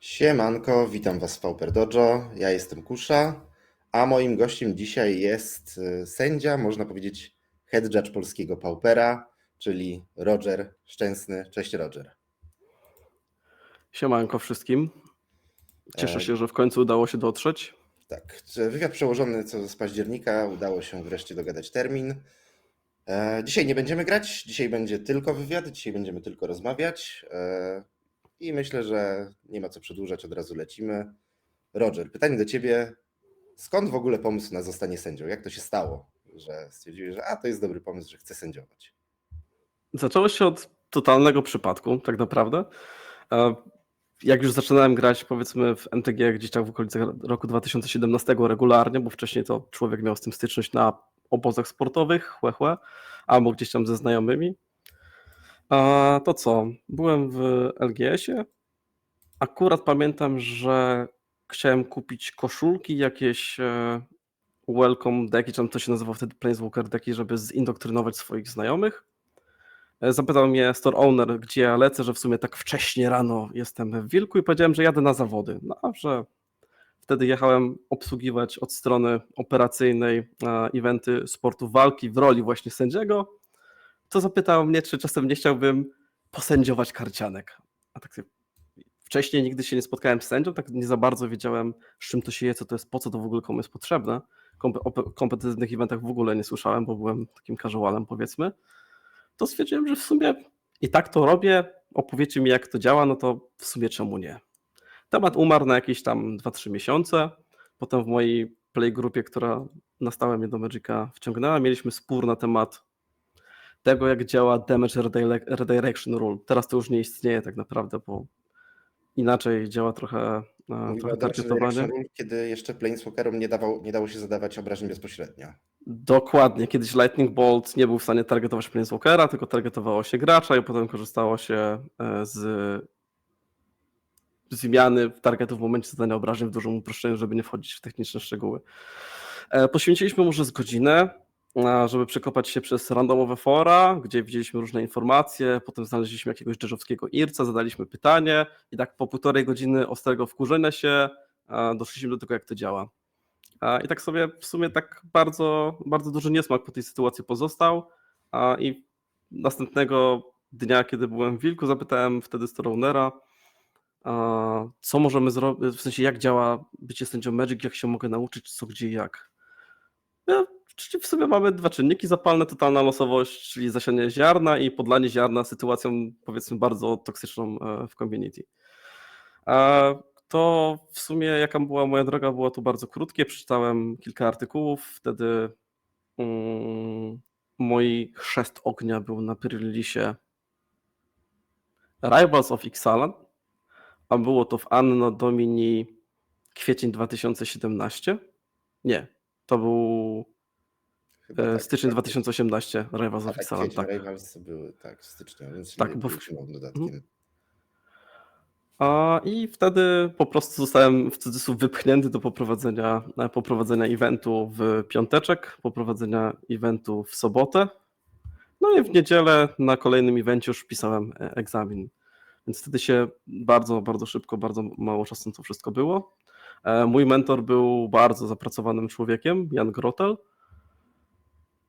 Siemanko, witam Was w Pauper Dojo. Ja jestem Kusza, a moim gościem dzisiaj jest sędzia, można powiedzieć head judge polskiego Paupera, czyli Roger Szczęsny. Cześć Roger. Siemanko wszystkim. Cieszę E, się, że w końcu udało się dotrzeć. tak, wywiad przełożony co z października, udało się wreszcie dogadać termin. Dzisiaj nie będziemy grać, dzisiaj będzie tylko wywiad, dzisiaj będziemy tylko rozmawiać i myślę, że nie ma co przedłużać, od razu lecimy. Roger, pytanie do Ciebie. Skąd w ogóle pomysł na zostanie sędzią? Jak to się stało, że stwierdziłeś, że to jest dobry pomysł, że chcę sędziować? Zaczęło się od totalnego przypadku, tak naprawdę. Jak już zaczynałem grać, powiedzmy, w MTG gdzieś tak w okolicach roku 2017 regularnie, bo wcześniej to człowiek miał z tym styczność na obozach sportowych, albo gdzieś tam ze znajomymi. To co? Byłem w LGS-ie. Akurat pamiętam, że chciałem kupić koszulki jakieś welcome decki, czy tam to się nazywało wtedy Planeswalker decki, żeby zindoktrynować swoich znajomych. Zapytał mnie store owner, gdzie ja lecę, że w sumie tak wcześnie rano jestem w Wilku i powiedziałem, że jadę na zawody. No, że wtedy jechałem obsługiwać od strony operacyjnej eventy sportu walki w roli właśnie sędziego. To zapytał mnie, czy czasem nie chciałbym posędziować karcianek. A tak sobie wcześniej nigdy się nie spotkałem z sędzią, tak nie za bardzo wiedziałem, z czym to się je, co to jest, po co to w ogóle komu jest potrzebne. O kompetytywnych eventach w ogóle nie słyszałem, bo byłem takim casualem, powiedzmy. To stwierdziłem, że w sumie i tak to robię, opowiecie mi jak to działa, no to w sumie czemu nie. Temat umarł na jakieś tam 2-3 miesiące, potem w mojej playgrupie, która na stałe mnie do Magica wciągnęła, mieliśmy spór na temat tego, jak działa Damage Redirection Rule. Teraz to już nie istnieje tak naprawdę, bo inaczej działa trochę Mówimy o Damage targetowanie. Reduction Rule, kiedy jeszcze Planeswalkerom nie dało się zadawać obrażeń bezpośrednio. Dokładnie, kiedyś Lightning Bolt nie był w stanie targetować Planeswalkera, tylko targetowało się gracza i potem korzystało się z zmiany targetu w momencie zadania obrażeń w dużym uproszczeniu, żeby nie wchodzić w techniczne szczegóły. Poświęciliśmy może z godzinę, żeby przekopać się przez randomowe fora, gdzie widzieliśmy różne informacje, potem znaleźliśmy jakiegoś dżedżowskiego irca, zadaliśmy pytanie i tak po 1,5 godziny ostrego wkurzenia się doszliśmy do tego, jak to działa. I tak sobie w sumie tak bardzo, bardzo duży niesmak po tej sytuacji pozostał i następnego dnia, kiedy byłem w Wilku, zapytałem wtedy Stone'a, co możemy zrobić, w sensie jak działa bycie sędzią Magic, jak się mogę nauczyć, co, gdzie i jak. Czyli w sobie mamy 2 czynniki zapalne, totalna losowość, czyli zasianie ziarna i podlanie ziarna sytuacją, powiedzmy, bardzo toksyczną w community. To w sumie jaka była moja droga, była tu bardzo krótkie, przeczytałem kilka artykułów, wtedy mój chrzest ognia był na pre-releasie Rivals of Ixalan, a było to w Anno Domini kwiecień 2017. Nie, to był Chyba tak. styczeń 2018, Rivals A of tak, Ixalan, kwiecień tak. Rivals były, tak, w styczniu, więc Tak, nie bo byliśmy mhm. dodatkiem. I wtedy po prostu zostałem w cudzysłów wypchnięty do poprowadzenia eventu w piąteczek, poprowadzenia eventu w sobotę. No i w niedzielę na kolejnym evencie już wpisałem egzamin. Więc wtedy się bardzo, bardzo szybko, bardzo mało czasu na to wszystko było. Mój mentor był bardzo zapracowanym człowiekiem, Jan Grotel.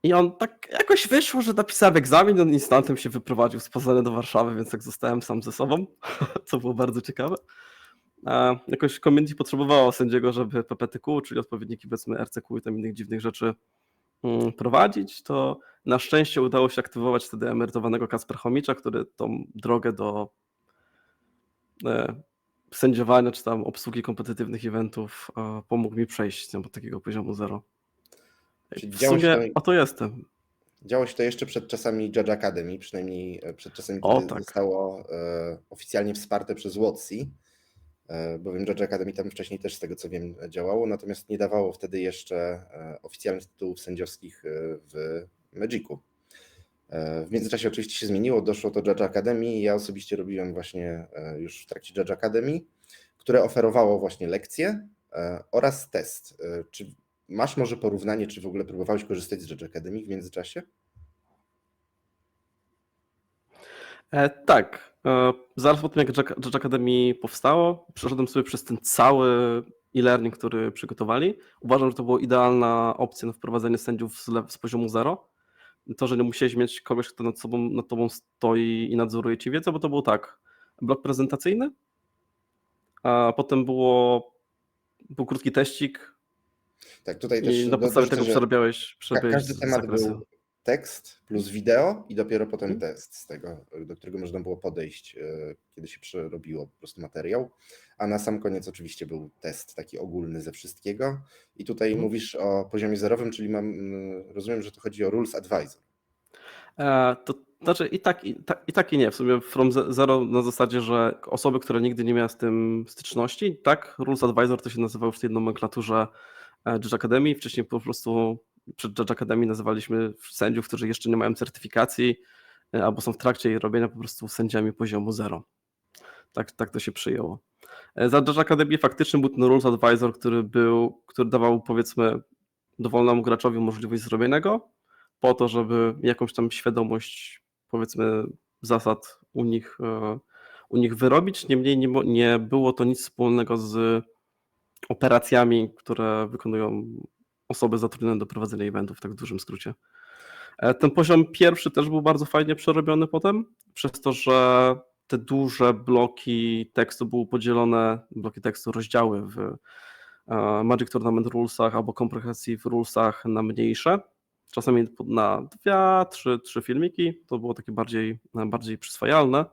I on tak jakoś wyszło, że napisałem egzamin, on instantem się wyprowadził z Poznania do Warszawy, więc tak zostałem sam ze sobą, co było bardzo ciekawe. Jakoś community potrzebowało sędziego, żeby PPTQ, czyli odpowiedniki powiedzmy RCQ i tam innych dziwnych rzeczy prowadzić, to na szczęście udało się aktywować wtedy emerytowanego Kacpra Chomicza, który tą drogę do sędziowania czy tam obsługi kompetytywnych eventów pomógł mi przejść od takiego poziomu 0. Czyli W sumie oto jestem. działo się to jeszcze przed czasami Judge Academy, przynajmniej przed czasami, O kiedy tak. zostało oficjalnie wsparte przez WotC, bowiem Judge Academy tam wcześniej też z tego co wiem działało, natomiast nie dawało wtedy jeszcze oficjalnych tytułów sędziowskich w Magicu. W międzyczasie oczywiście się zmieniło, doszło do Judge Academy i ja osobiście robiłem właśnie już w trakcie Judge Academy, które oferowało właśnie lekcje oraz test. Czy masz może porównanie, czy w ogóle próbowałeś korzystać z Judge Academy w międzyczasie? Tak. Zaraz po tym, jak Judge Academy powstało, przeszedłem sobie przez ten cały e-learning, który przygotowali. Uważam, że to była idealna opcja na wprowadzenie sędziów z poziomu 0. To, że nie musiałeś mieć kogoś, kto nad tobą stoi i nadzoruje ci wiedzę, bo to był tak, blok prezentacyjny, a potem był krótki teścik Tak, tutaj i też na podstawie tego dorzucę, że przerabiałeś każdy z temat zakresy. był tekst plus wideo i dopiero potem Mhm. test z tego, do którego można było podejść, kiedy się przerobiło po prostu materiał. A na sam koniec oczywiście był test taki ogólny ze wszystkiego. I tutaj Mhm. mówisz o poziomie zerowym, czyli rozumiem, że to chodzi o Rules Advisor. To znaczy i tak i nie. W sumie From Zero na zasadzie, że osoby, które nigdy nie miały z tym styczności, tak, Rules Advisor to się nazywał w tej nomenklaturze Judge Academy. Wcześniej po prostu przed Judge Academy nazywaliśmy sędziów, którzy jeszcze nie mają certyfikacji albo są w trakcie jej robienia, po prostu sędziami poziomu 0. Tak to się przyjęło. Za Judge Academy faktycznie był ten Rules Advisor, który dawał, powiedzmy, dowolnemu graczowi możliwość zrobienia go, po to, żeby jakąś tam świadomość, powiedzmy, zasad u nich wyrobić. Niemniej nie było to nic wspólnego z operacjami, które wykonują osoby zatrudnione do prowadzenia eventów, tak w dużym skrócie. Ten poziom pierwszy też był bardzo fajnie przerobiony potem, przez to, że te duże bloki tekstu były podzielone, bloki tekstu, rozdziały w Magic Tournament Rulesach albo Comprehensive Rulesach na mniejsze, czasami na 2-3 filmiki, to było takie bardziej przyswajalne.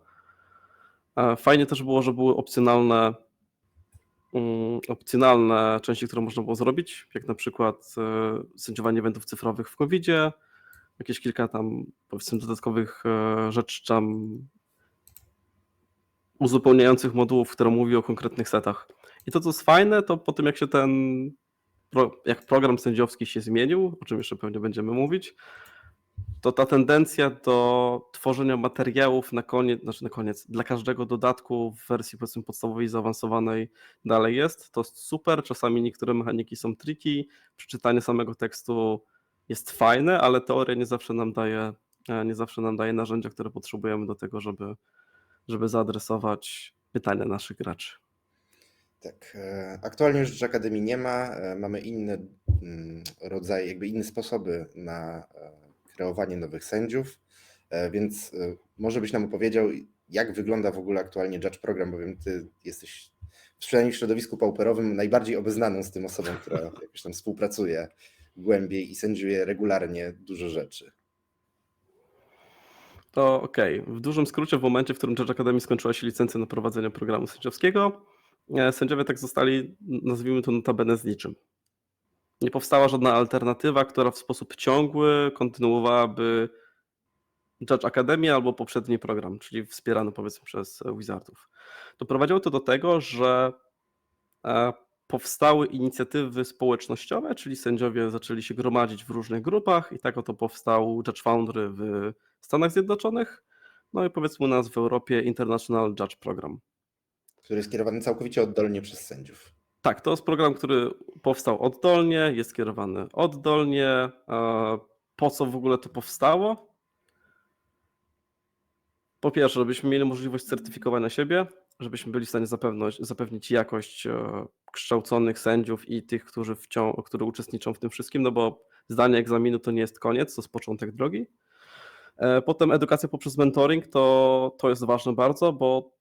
Fajnie też było, że były opcjonalne części, które można było zrobić, jak na przykład sędziowanie eventów cyfrowych w COVID-zie, jakieś kilka tam, powiedzmy, dodatkowych rzeczy tam uzupełniających modułów, które mówi o konkretnych setach. I to, co jest fajne, to po tym, jak program sędziowski się zmienił, o czym jeszcze pewnie będziemy mówić, to ta tendencja do tworzenia materiałów na koniec, dla każdego dodatku w wersji, powiedzmy, podstawowej, zaawansowanej dalej jest. To jest super, czasami niektóre mechaniki są tricky, przeczytanie samego tekstu jest fajne, ale teoria nie zawsze nam daje narzędzia, które potrzebujemy do tego, żeby zaadresować pytania naszych graczy. Tak, aktualnie już Judge Academy nie ma, mamy inne rodzaje, jakby inne sposoby na kreowanie nowych sędziów, więc może byś nam opowiedział, jak wygląda w ogóle aktualnie Judge Program, bowiem ty jesteś przynajmniej w środowisku pauperowym najbardziej obeznaną z tym osobą, która jakoś tam współpracuje głębiej i sędziuje regularnie dużo rzeczy. To okej. W dużym skrócie, w momencie, w którym Judge Academy skończyła się licencja na prowadzenie programu sędziowskiego, sędziowie tak zostali, nazwijmy to, notabene z niczym. Nie powstała żadna alternatywa, która w sposób ciągły kontynuowałaby Judge Academy albo poprzedni program, czyli wspierany, powiedzmy, przez Wizardów. Doprowadziło to do tego, że powstały inicjatywy społecznościowe, czyli sędziowie zaczęli się gromadzić w różnych grupach i tak oto powstał Judge Foundry w Stanach Zjednoczonych, no i, powiedzmy, u nas w Europie International Judge Program. Który jest kierowany całkowicie oddolnie przez sędziów. Tak, to jest program, który powstał oddolnie, jest kierowany oddolnie. Po co w ogóle to powstało? Po pierwsze, żebyśmy mieli możliwość certyfikowania siebie, żebyśmy byli w stanie zapewnić jakość kształconych sędziów i tych, którzy uczestniczą w tym wszystkim, no bo zdanie egzaminu to nie jest koniec, to jest początek drogi. Potem edukacja poprzez mentoring to jest ważne bardzo, bo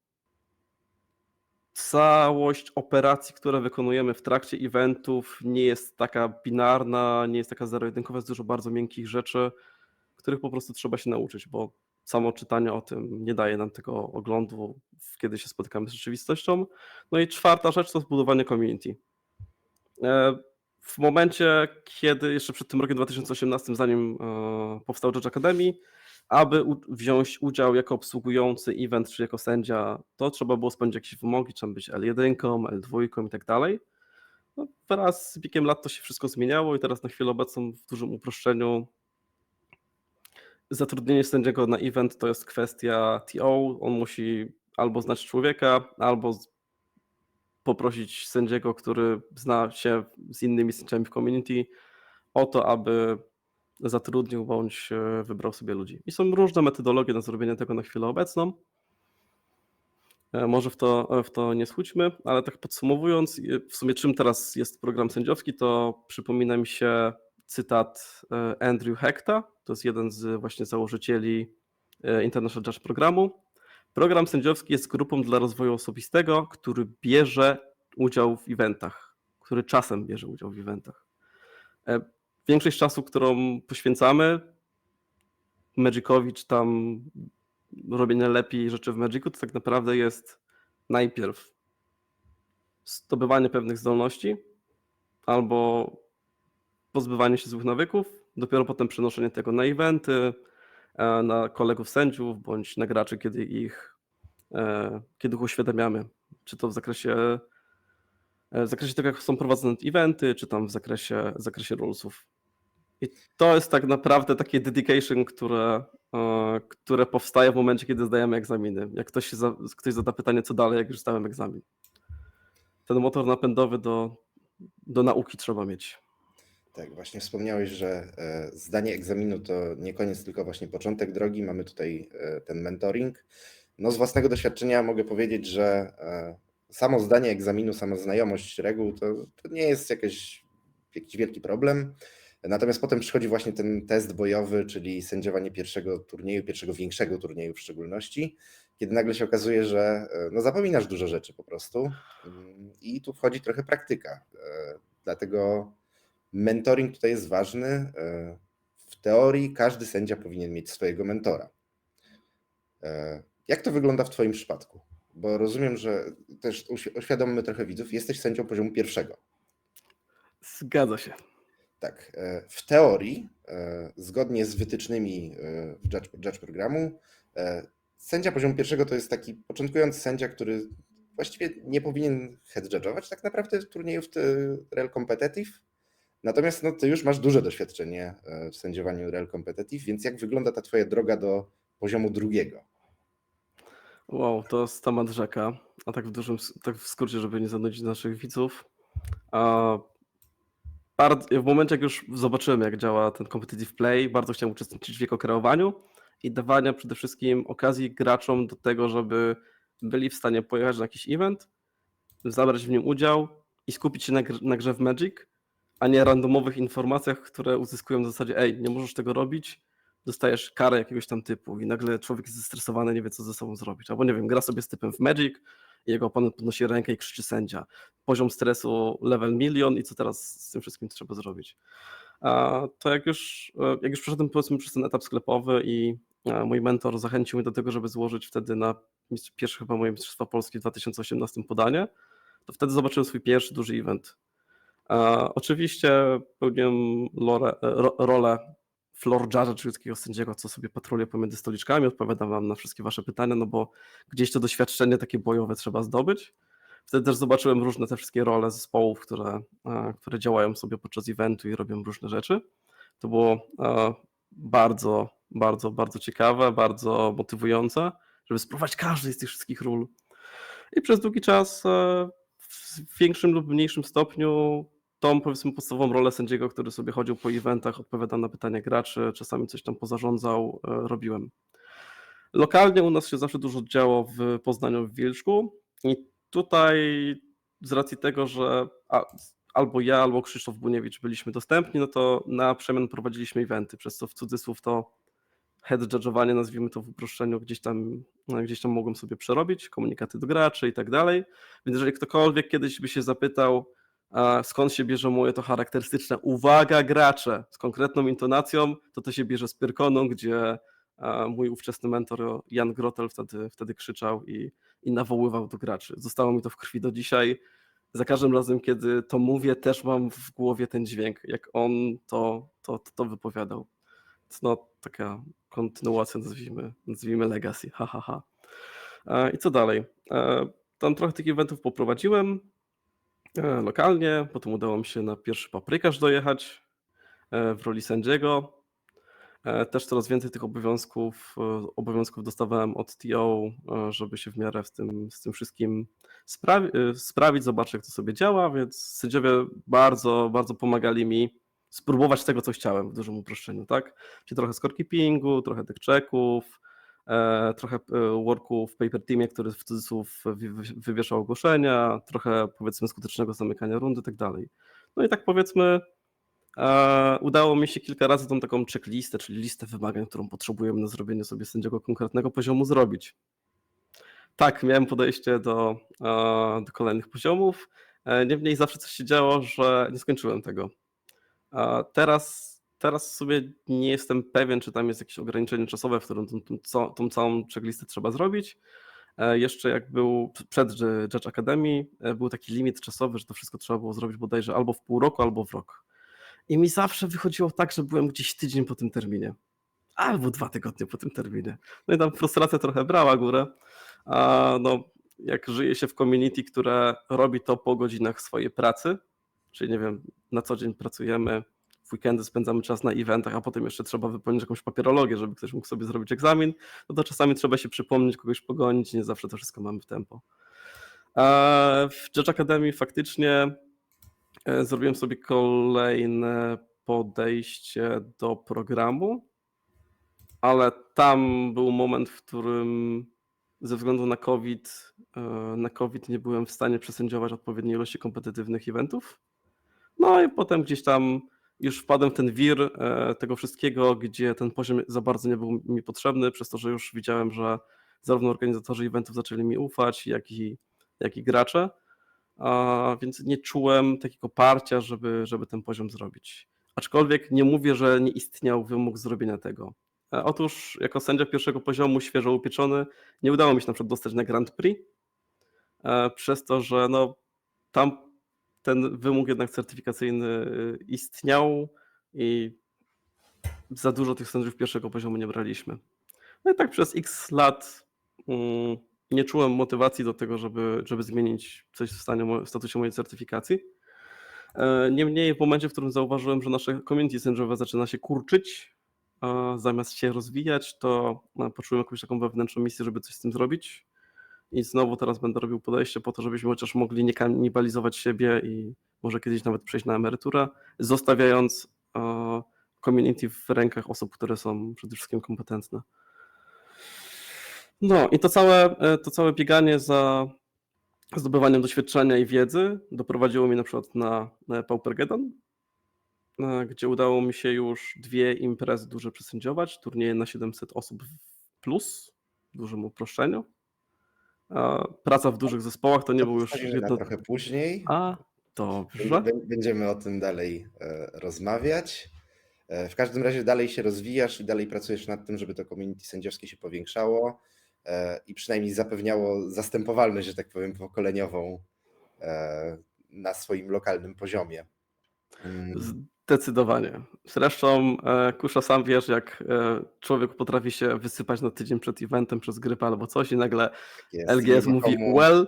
całość operacji, które wykonujemy w trakcie eventów, nie jest taka binarna, nie jest taka zero-jedynkowa, jest dużo bardzo miękkich rzeczy, których po prostu trzeba się nauczyć, bo samo czytanie o tym nie daje nam tego oglądu, kiedy się spotykamy z rzeczywistością. No i czwarta rzecz to zbudowanie community. W momencie, kiedy jeszcze przed tym rokiem 2018, zanim powstał Judge Academy, aby wziąć udział jako obsługujący event, czy jako sędzia, to trzeba było spełnić jakieś wymogi, trzeba być L1, L2 i tak dalej. No, wraz z biegiem lat to się wszystko zmieniało i teraz na chwilę obecną w dużym uproszczeniu zatrudnienie sędziego na event to jest kwestia TO, on musi albo znać człowieka, albo poprosić sędziego, który zna się z innymi sędziami w community, o to, aby zatrudnił bądź wybrał sobie ludzi. I są różne metodologie na zrobienie tego na chwilę obecną. Może w to nie schudźmy, ale tak podsumowując, w sumie czym teraz jest program sędziowski, to przypomina mi się cytat Andrew Heckta, to jest jeden z właśnie założycieli International Judge programu. Program sędziowski jest grupą dla rozwoju osobistego, który bierze udział w eventach, który czasem bierze udział w eventach. Większość czasu, którą poświęcamy Magicowi, czy tam robienie lepiej rzeczy w Magicu, to tak naprawdę jest najpierw zdobywanie pewnych zdolności albo pozbywanie się złych nawyków, dopiero potem przenoszenie tego na eventy, na kolegów sędziów bądź na graczy, kiedy ich uświadamiamy, czy to w zakresie tego, jak są prowadzone eventy, czy tam w zakresie rulesów. I to jest tak naprawdę takie dedication, które powstaje w momencie, kiedy zdajemy egzaminy. Jak ktoś zada pytanie, co dalej, jak już zdałem egzamin. Ten motor napędowy do nauki trzeba mieć. Tak, właśnie wspomniałeś, że zdanie egzaminu to nie koniec, tylko właśnie początek drogi. Mamy tutaj ten mentoring. No, z własnego doświadczenia mogę powiedzieć, że samo zdanie egzaminu, sama znajomość reguł to nie jest jakiś wielki problem. Natomiast potem przychodzi właśnie ten test bojowy, czyli sędziowanie pierwszego turnieju, pierwszego większego turnieju w szczególności, kiedy nagle się okazuje, że no, zapominasz dużo rzeczy po prostu i tu wchodzi trochę praktyka. Dlatego mentoring tutaj jest ważny. W teorii każdy sędzia powinien mieć swojego mentora. Jak to wygląda w Twoim przypadku? Bo rozumiem, że też uświadommy trochę widzów, jesteś sędzią poziomu pierwszego. Zgadza się. Tak, w teorii, zgodnie z wytycznymi Judge programu, sędzia poziomu pierwszego to jest taki początkujący sędzia, który właściwie nie powinien head judge'ować tak naprawdę turniejów Real Competitive. Natomiast no, ty już masz duże doświadczenie w sędziowaniu Real Competitive, więc jak wygląda ta twoja droga do poziomu drugiego? Wow, to jest temat rzeka, a tak w skrócie, żeby nie zanudzić naszych widzów. W momencie, jak już zobaczyłem, jak działa ten competitive play, bardzo chciałem uczestniczyć w jego kreowaniu i dawania przede wszystkim okazji graczom do tego, żeby byli w stanie pojechać na jakiś event, zabrać w nim udział i skupić się na grze w Magic, a nie randomowych informacjach, które uzyskują w zasadzie nie możesz tego robić, dostajesz karę jakiegoś tam typu i nagle człowiek jest zestresowany, nie wie co ze sobą zrobić. Albo nie wiem, gra sobie z typem w Magic i jego oponent podnosi rękę i krzyczy sędzia. Poziom stresu level 1 000 000 i co teraz z tym wszystkim trzeba zrobić? To jak już przeszedłem powiedzmy przez ten etap sklepowy i mój mentor zachęcił mnie do tego, żeby złożyć wtedy na pierwsze chyba moje Mistrzostwa Polski w 2018 podanie, to wtedy zobaczyłem swój pierwszy duży event. Oczywiście pełniłem rolę floor judge'a, czyli takiego sędziego, co sobie patroluje pomiędzy stoliczkami, odpowiadam wam na wszystkie wasze pytania, no bo gdzieś to doświadczenie takie bojowe trzeba zdobyć. Wtedy też zobaczyłem różne te wszystkie role zespołów, które działają sobie podczas eventu i robią różne rzeczy. To było bardzo, bardzo, bardzo ciekawe, bardzo motywujące, żeby spróbować każdej z tych wszystkich ról. I przez długi czas w większym lub mniejszym stopniu tą powiedzmy podstawową rolę sędziego, który sobie chodził po eventach, odpowiadał na pytania graczy, czasami coś tam pozarządzał, robiłem. Lokalnie u nas się zawsze dużo działo w Poznaniu, w Wilczku i tutaj z racji tego, że albo ja, albo Krzysztof Buniewicz byliśmy dostępni, no to na przemian prowadziliśmy eventy, przez co w cudzysłów to head judge'owanie, nazwijmy to w uproszczeniu, gdzieś tam mogłem sobie przerobić, komunikaty do graczy i tak dalej. Więc jeżeli ktokolwiek kiedyś by się zapytał, skąd się bierze moje to charakterystyczne uwaga gracze z konkretną intonacją, to się bierze z Pyrkoną, gdzie mój ówczesny mentor Jan Grotel wtedy krzyczał i nawoływał do graczy. Zostało mi to w krwi do dzisiaj. Za każdym razem, kiedy to mówię, też mam w głowie ten dźwięk, jak on to wypowiadał. No, taka kontynuacja, nazwijmy legacy, ha. I co dalej? Tam trochę tych eventów poprowadziłem lokalnie, potem udało mi się na pierwszy paprykarz dojechać w roli sędziego. Też coraz więcej tych obowiązków dostawałem od TO, żeby się w miarę z tym wszystkim sprawić, zobaczyć jak to sobie działa, więc sędziowie bardzo, bardzo pomagali mi spróbować tego, co chciałem w dużym uproszczeniu, tak? Czyli trochę scorekeepingu, trochę deck checków, trochę worku w Paper Teamie, który w cudzysłów wywieszał ogłoszenia, trochę powiedzmy skutecznego zamykania rundy i tak dalej. No i tak powiedzmy udało mi się kilka razy tą taką checklistę, czyli listę wymagań, którą potrzebujemy na zrobienie sobie sędziego konkretnego poziomu zrobić. Tak, miałem podejście do kolejnych poziomów, niemniej zawsze coś się działo, że nie skończyłem tego. Teraz sobie nie jestem pewien, czy tam jest jakieś ograniczenie czasowe, w którym tą całą checklistę trzeba zrobić. Jeszcze jak był przed Judge Academy, był taki limit czasowy, że to wszystko trzeba było zrobić bodajże albo w pół roku, albo w rok. I mi zawsze wychodziło tak, że byłem gdzieś tydzień po tym terminie. Albo 2 tygodnie po tym terminie. No i tam frustracja trochę brała górę. No, jak żyje się w community, które robi to po godzinach swojej pracy, czyli nie wiem, na co dzień pracujemy, w weekendy spędzamy czas na eventach, a potem jeszcze trzeba wypełnić jakąś papierologię, żeby ktoś mógł sobie zrobić egzamin, no to czasami trzeba się przypomnieć, kogoś pogonić, nie zawsze to wszystko mamy w tempo. W Judge Academy faktycznie zrobiłem sobie kolejne podejście do programu, ale tam był moment, w którym ze względu na COVID nie byłem w stanie przesędziować odpowiedniej ilości kompetytywnych eventów. No i potem gdzieś tam już wpadłem w ten wir tego wszystkiego, gdzie ten poziom za bardzo nie był mi potrzebny, przez to, że już widziałem, że zarówno organizatorzy eventów zaczęli mi ufać, jak i gracze, więc nie czułem takiego parcia, żeby ten poziom zrobić. Aczkolwiek nie mówię, że nie istniał wymóg zrobienia tego. Otóż jako sędzia pierwszego poziomu, świeżo upieczony, nie udało mi się na przykład dostać na Grand Prix, przez to, że no, tam ten wymóg jednak certyfikacyjny istniał i za dużo tych sędziów pierwszego poziomu nie braliśmy. No i tak przez x lat nie czułem motywacji do tego, żeby zmienić coś w statusie mojej certyfikacji. Niemniej w momencie, w którym zauważyłem, że nasze community sędziowe zaczyna się kurczyć, zamiast się rozwijać, to poczułem jakąś taką wewnętrzną misję, żeby coś z tym zrobić. I znowu teraz będę robił podejście po to, żebyśmy chociaż mogli nie kanibalizować siebie i może kiedyś nawet przejść na emeryturę, zostawiając community w rękach osób, które są przede wszystkim kompetentne. No i to całe bieganie za zdobywaniem doświadczenia i wiedzy doprowadziło mnie na przykład na Paupergeddon, gdzie udało mi się już 2 imprezy duże przesędziować, turnieje na 700 osób plus, w dużym uproszczeniu. Praca w dużych zespołach to nie był już Postawimy na trochę później. Dobrze. Będziemy o tym dalej rozmawiać. W każdym razie dalej się rozwijasz i dalej pracujesz nad tym, żeby to community sędziowskie się powiększało i przynajmniej zapewniało zastępowalność, że tak powiem, pokoleniową na swoim lokalnym poziomie. Zdecydowanie. Zresztą Kusza, sam wiesz, jak człowiek potrafi się wysypać na tydzień przed eventem przez grypę albo coś i nagle LGS mówi well,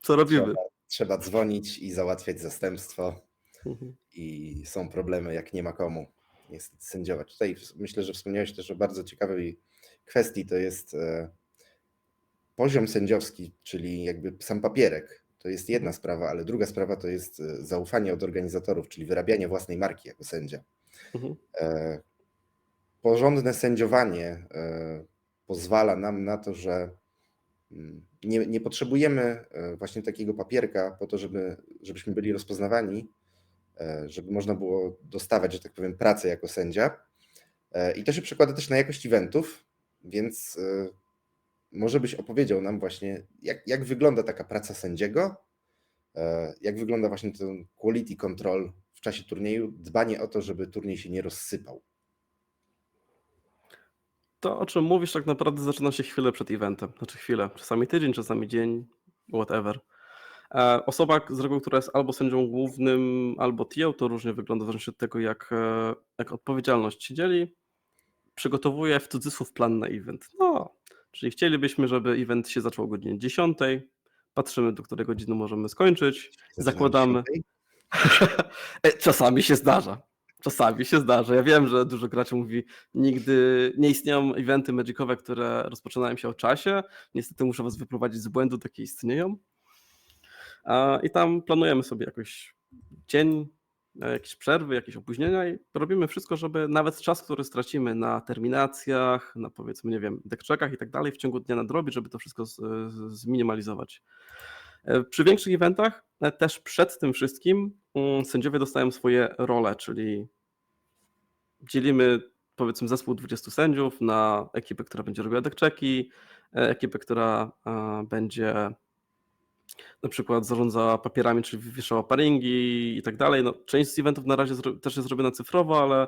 co robimy? Trzeba dzwonić i załatwiać zastępstwo i są problemy, jak nie ma komu niestety sędziować. Tutaj myślę, że wspomniałeś też o bardzo ciekawej kwestii, to jest poziom sędziowski, czyli jakby sam papierek. To jest jedna sprawa, ale druga sprawa to jest zaufanie od organizatorów, czyli wyrabianie własnej marki jako sędzia. Porządne sędziowanie pozwala nam na to, że nie potrzebujemy właśnie takiego papierka po to, żebyśmy byli rozpoznawani, żeby można było dostawać, że tak powiem, pracę jako sędzia. I to się przekłada też na jakość eventów, więc może byś opowiedział nam właśnie, jak wygląda taka praca sędziego, jak wygląda właśnie ten quality control w czasie turnieju, dbanie o to, żeby turniej się nie rozsypał. To, o czym mówisz, tak naprawdę zaczyna się chwilę przed eventem. Znaczy chwilę, czasami tydzień, czasami dzień, whatever. Osoba z reguły, która jest albo sędzią głównym, albo TO, to różnie wygląda w zależności od tego, jak odpowiedzialność się dzieli, przygotowuje w cudzysłów plan na event. No, czyli chcielibyśmy, żeby event się zaczął o godzinie 10, patrzymy, do której godziny możemy skończyć, zakładamy. Czasami się zdarza. Ja wiem, że dużo graczy mówi, nigdy nie istnieją eventy magicowe, które rozpoczynają się o czasie. Niestety muszę was wyprowadzić z błędu, takie istnieją. I tam planujemy sobie jakoś dzień, jakieś przerwy, jakieś opóźnienia i robimy wszystko, żeby nawet czas, który stracimy na terminacjach, na powiedzmy, nie wiem, deckcheckach i tak dalej, w ciągu dnia nadrobić, żeby to wszystko zminimalizować. Przy większych eventach też przed tym wszystkim sędziowie dostają swoje role, czyli dzielimy powiedzmy zespół 20 sędziów na ekipę, która będzie robiła deckchecki, ekipę, która będzie na przykład zarządzała papierami, czyli wywieszała paringi i tak dalej. No, część z eventów na razie też jest zrobiona cyfrowo, ale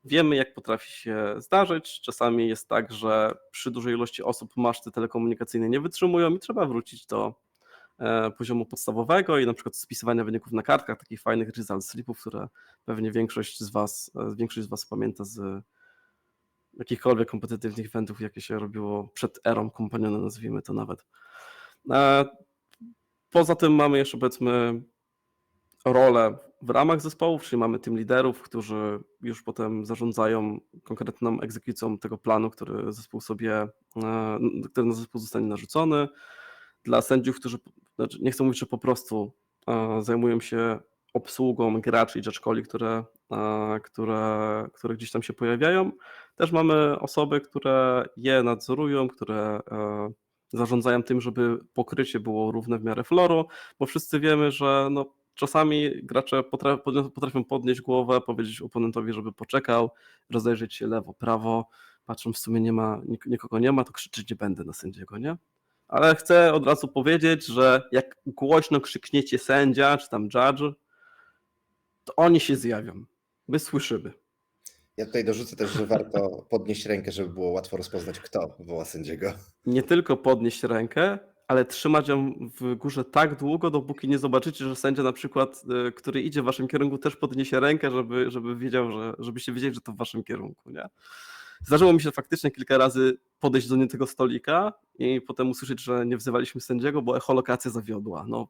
wiemy, jak potrafi się zdarzyć. Czasami jest tak, że przy dużej ilości osób maszty telekomunikacyjne nie wytrzymują i trzeba wrócić do poziomu podstawowego i na przykład spisywania wyników na kartkach, takich fajnych result slipów, które pewnie większość z Was pamięta z jakichkolwiek kompetytywnych eventów, jakie się robiło przed erą kompaniona, nazwijmy to nawet. Poza tym mamy jeszcze powiedzmy rolę w ramach zespołów, czyli mamy team liderów, którzy już potem zarządzają konkretną egzekucją tego planu, który na zespół zostanie narzucony. Dla sędziów, którzy, nie chcę mówić, że po prostu zajmują się obsługą graczy i judge które gdzieś tam się pojawiają. Też mamy osoby, które je nadzorują, które zarządzają tym, żeby pokrycie było równe w miarę floru, bo wszyscy wiemy, że no, czasami gracze potrafią podnieść głowę, powiedzieć oponentowi, żeby poczekał, rozejrzeć się lewo, prawo, patrzą w sumie nikogo nie ma, to krzyczeć nie będę na sędziego, nie? Ale chcę od razu powiedzieć, że jak głośno krzykniecie sędzia czy tam judge, to oni się zjawią. My słyszymy. Ja tutaj dorzucę też, że warto podnieść rękę, żeby było łatwo rozpoznać, kto woła sędziego. Nie tylko podnieść rękę, ale trzymać ją w górze tak długo, dopóki nie zobaczycie, że sędzia na przykład, który idzie w waszym kierunku, też podniesie rękę, żeby wiedział, żebyście wiedzieli, że to w waszym kierunku, nie? Zdarzyło mi się faktycznie kilka razy podejść do tego stolika i potem usłyszeć, że nie wzywaliśmy sędziego, bo echolokacja zawiodła. No,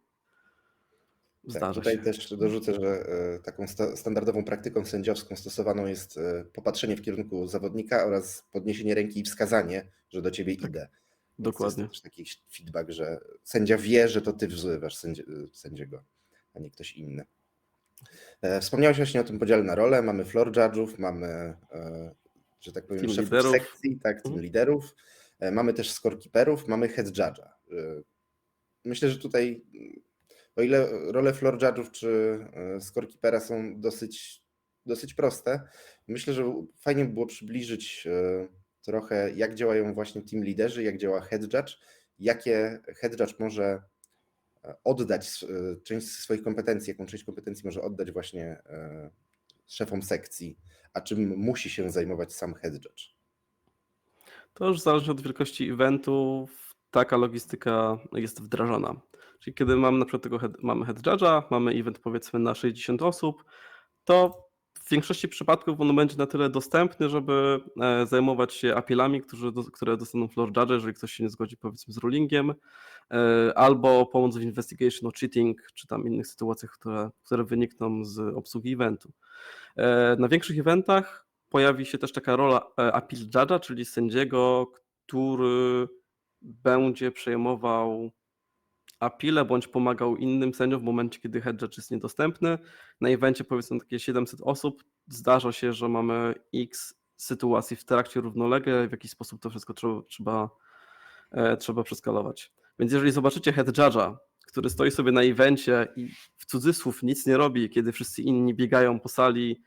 zdarza Tutaj się. też dorzucę, że taką standardową praktyką sędziowską stosowaną jest popatrzenie w kierunku zawodnika oraz podniesienie ręki i wskazanie, że do ciebie idę. Dokładnie. Jest też taki feedback, że sędzia wie, że to ty wzywasz sędziego, a nie ktoś inny. Wspomniałeś właśnie o tym podziale na role. Mamy floor judge'ów, mamy, że tak powiem, Team szefów liderów. sekcji, tak, team liderów. Mamy też scorekeeperów, mamy head judge'a. Myślę, że tutaj, o ile role floor judge'ów czy scorekeepera są dosyć proste, myślę, że fajnie by było przybliżyć trochę, jak działają właśnie team liderzy, jak działa head judge, jakie head judge może oddać część swoich kompetencji, jaką część kompetencji może oddać właśnie szefom sekcji, a czym musi się zajmować sam head judge. To już zależy od wielkości eventów, taka logistyka jest wdrażana. Czyli kiedy mamy na przykład mamy head judge'a, mamy event powiedzmy na 60 osób, to w większości przypadków on będzie na tyle dostępny, żeby zajmować się appealami, które dostaną floor judge, jeżeli ktoś się nie zgodzi powiedzmy z rulingiem, albo pomoc w investigation o cheating, czy tam innych sytuacjach, które wynikną z obsługi eventu. Na większych eventach pojawi się też taka rola appeal judge'a, czyli sędziego, który będzie przejmował appeale bądź pomagał innym sędziom w momencie, kiedy head judge jest niedostępny. Na evencie powiedzmy takie 700 osób, zdarza się, że mamy x sytuacji w trakcie równolegle, w jakiś sposób to wszystko trzeba przeskalować. Więc jeżeli zobaczycie head judge'a, który stoi sobie na evencie i w cudzysłów nic nie robi, kiedy wszyscy inni biegają po sali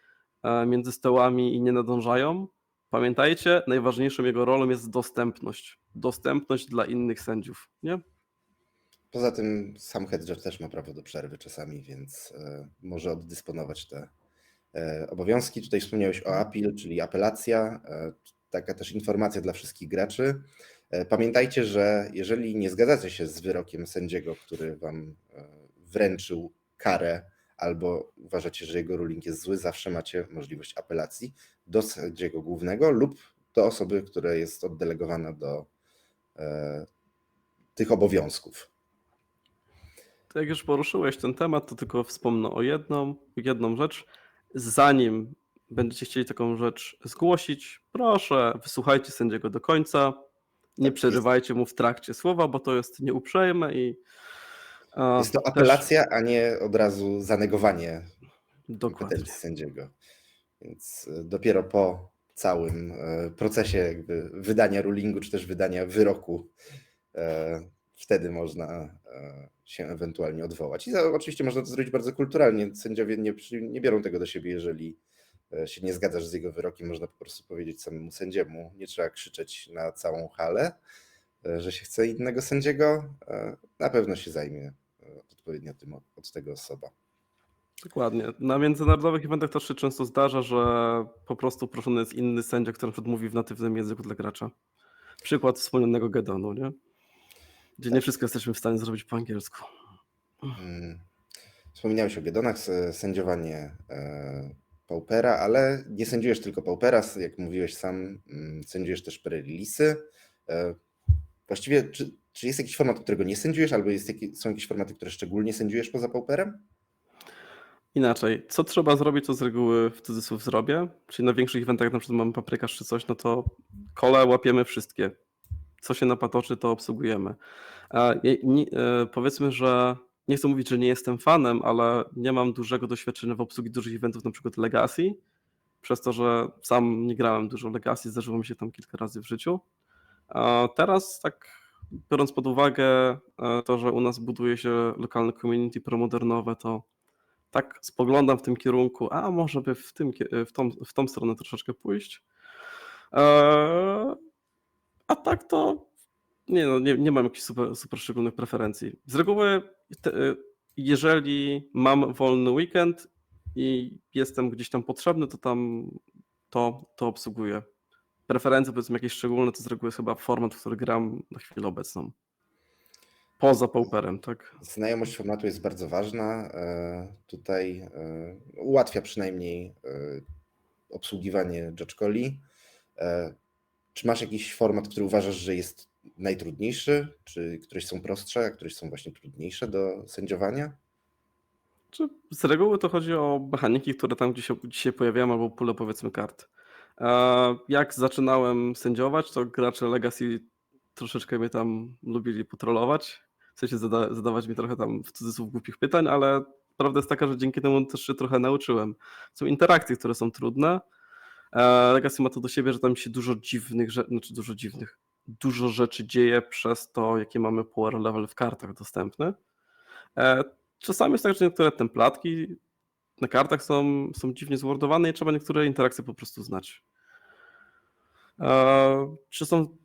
między stołami i nie nadążają, pamiętajcie, najważniejszą jego rolą jest dostępność. Dostępność dla innych sędziów, nie? Poza tym sam head judge też ma prawo do przerwy czasami, więc może oddysponować te obowiązki. Tutaj wspomniałeś o appeal, czyli apelacja, taka też informacja dla wszystkich graczy. Pamiętajcie, że jeżeli nie zgadzacie się z wyrokiem sędziego, który wam wręczył karę, albo uważacie, że jego ruling jest zły, zawsze macie możliwość apelacji do sędziego głównego lub do osoby, która jest oddelegowana do tych obowiązków. To jak już poruszyłeś ten temat, to tylko wspomnę o jedną rzecz. Zanim będziecie chcieli taką rzecz zgłosić, proszę, wysłuchajcie sędziego do końca, nie przerywajcie mu w trakcie słowa, bo to jest nieuprzejme i jest to apelacja, a nie od razu zanegowanie Dokładnie. kompetencji sędziego. Więc dopiero po całym procesie jakby wydania rulingu, czy też wydania wyroku, wtedy można się ewentualnie odwołać. I oczywiście można to zrobić bardzo kulturalnie. Sędziowie nie biorą tego do siebie, jeżeli się nie zgadzasz z jego wyrokiem, można po prostu powiedzieć samemu sędziemu. Nie trzeba krzyczeć na całą halę, że się chce innego sędziego. Na pewno się zajmie odpowiednio tym od tego osoba. Dokładnie. Na międzynarodowych eventach też się często zdarza, że po prostu proszony jest inny sędzia, który na przykład mówi w natywnym języku dla gracza. Przykład wspomnianego Gedonu, nie? Gdzie nie wszystko jesteśmy w stanie zrobić po angielsku. Wspominałeś o Gedonach, sędziowanie Paupera, ale nie sędziujesz tylko Paupera, jak mówiłeś sam, sędziujesz też pre-release'y. Właściwie, czy jest jakiś format, którego nie sędziujesz, albo są jakieś formaty, które szczególnie sędziujesz poza Pauperem? Inaczej, co trzeba zrobić, to z reguły w cudzysłów zrobię. Czyli na większych eventach, na przykład mamy paprykarz czy coś, no to kole łapiemy wszystkie. Co się napatoczy, to obsługujemy. Powiedzmy, że nie chcę mówić, że nie jestem fanem, ale nie mam dużego doświadczenia w obsługi dużych eventów, na przykład Legacy, przez to, że sam nie grałem dużo Legacy, zdarzyło mi się tam kilka razy w życiu. A teraz tak biorąc pod uwagę to, że u nas buduje się lokalne community promodernowe, to tak spoglądam w tym kierunku, a może by w tą stronę troszeczkę pójść. A tak to nie mam jakichś super szczególnych preferencji. Z reguły jeżeli mam wolny weekend i jestem gdzieś tam potrzebny, to tam to obsługuję. Preferencje powiedzmy jakieś szczególne to z reguły jest chyba format, w który gram na chwilę obecną. Poza Pauperem, tak? Znajomość formatu jest bardzo ważna. Tutaj ułatwia przynajmniej obsługiwanie Judge Colli. Czy masz jakiś format, który uważasz, że jest najtrudniejszy? Czy któreś są prostsze, a któreś są właśnie trudniejsze do sędziowania? Z reguły to chodzi o mechaniki, które tam gdzieś się pojawiają, albo pulę powiedzmy kart. Jak zaczynałem sędziować, to gracze Legacy troszeczkę mnie tam lubili potrolować. W sensie zadawać mi trochę tam w cudzysłów głupich pytań, ale prawda jest taka, że dzięki temu też się trochę nauczyłem. Są interakcje, które są trudne. Legacy ma to do siebie, że tam się dużo rzeczy dzieje przez to, jakie mamy power level w kartach dostępne. Czasami jest tak, że niektóre templatki na kartach są dziwnie zwordowane i trzeba niektóre interakcje po prostu znać. Czy są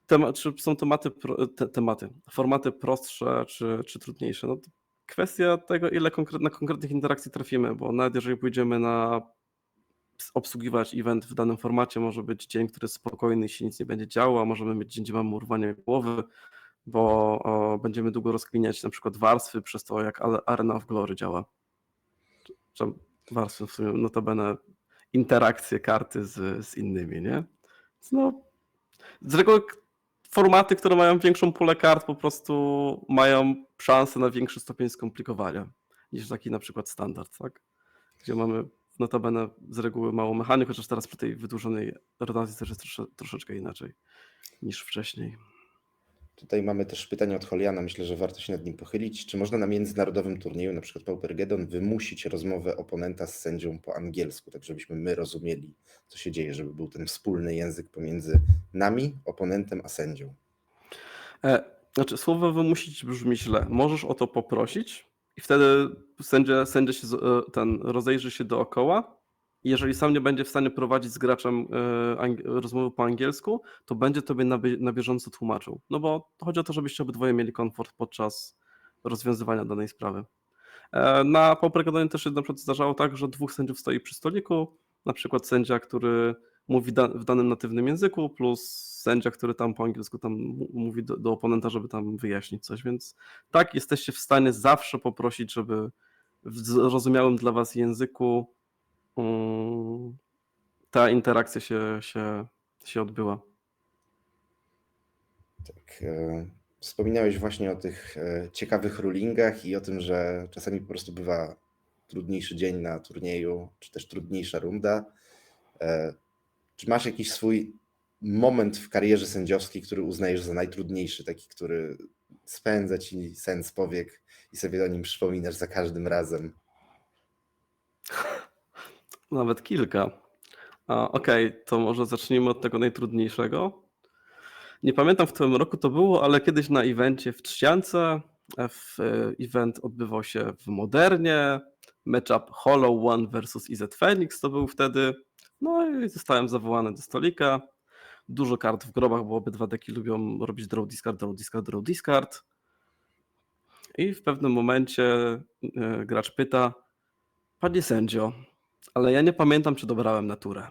formaty prostsze czy trudniejsze? No to kwestia tego, ile na konkretnych interakcji trafimy, bo nawet jeżeli pójdziemy na obsługiwać event w danym formacie, może być dzień, który jest spokojny i się nic nie będzie działo, a możemy mieć dzień, gdzie mamy urwanie głowy, bo będziemy długo rozkminiać na przykład warstwy przez to, jak Arena of Glory działa. Czy warstwy w sumie, notabene interakcje karty z innymi, nie? No, z reguły formaty, które mają większą pulę kart, po prostu mają szansę na większy stopień skomplikowania niż taki na przykład standard, tak? Gdzie mamy notabene z reguły mało mechanik, chociaż teraz przy tej wydłużonej rotacji też jest troszeczkę inaczej niż wcześniej. Tutaj mamy też pytanie od Holiana, myślę, że warto się nad nim pochylić. Czy można na międzynarodowym turnieju, na przykład Paupergeddon, wymusić rozmowę oponenta z sędzią po angielsku, tak żebyśmy my rozumieli, co się dzieje, żeby był ten wspólny język pomiędzy nami, oponentem, a sędzią? Znaczy, słowo wymusić brzmi źle. Możesz o to poprosić i wtedy sędzia się rozejrzy się dookoła. I jeżeli sam nie będzie w stanie prowadzić z graczem rozmowy po angielsku, to będzie tobie na bieżąco tłumaczył. No bo chodzi o to, żebyście obydwoje mieli komfort podczas rozwiązywania danej sprawy. Na Paupergeddonie też się na przykład zdarzało tak, że dwóch sędziów stoi przy stoliku, na przykład sędzia, który mówi w danym natywnym języku, plus sędzia, który tam po angielsku tam mówi do oponenta, żeby tam wyjaśnić coś, więc tak, jesteście w stanie zawsze poprosić, żeby w zrozumiałym dla was języku ta interakcja się odbyła. Tak. Wspominałeś właśnie o tych ciekawych rulingach i o tym, że czasami po prostu bywa trudniejszy dzień na turnieju, czy też trudniejsza runda. Czy masz jakiś swój moment w karierze sędziowskiej, który uznajesz za najtrudniejszy, taki, który spędza ci sen z powiek i sobie o nim przypominasz za każdym razem? Nawet kilka. Okej, to może zacznijmy od tego najtrudniejszego. Nie pamiętam, w którym roku to było, ale kiedyś na evencie w Trzciance, event odbywał się w Modernie, matchup Hollow One versus IZ Phoenix to był wtedy. No i zostałem zawołany do stolika. Dużo kart w grobach, bo obydwa deki lubią robić draw discard, draw discard, draw discard. I w pewnym momencie gracz pyta: panie sędzio, ale ja nie pamiętam, czy dobrałem na turę.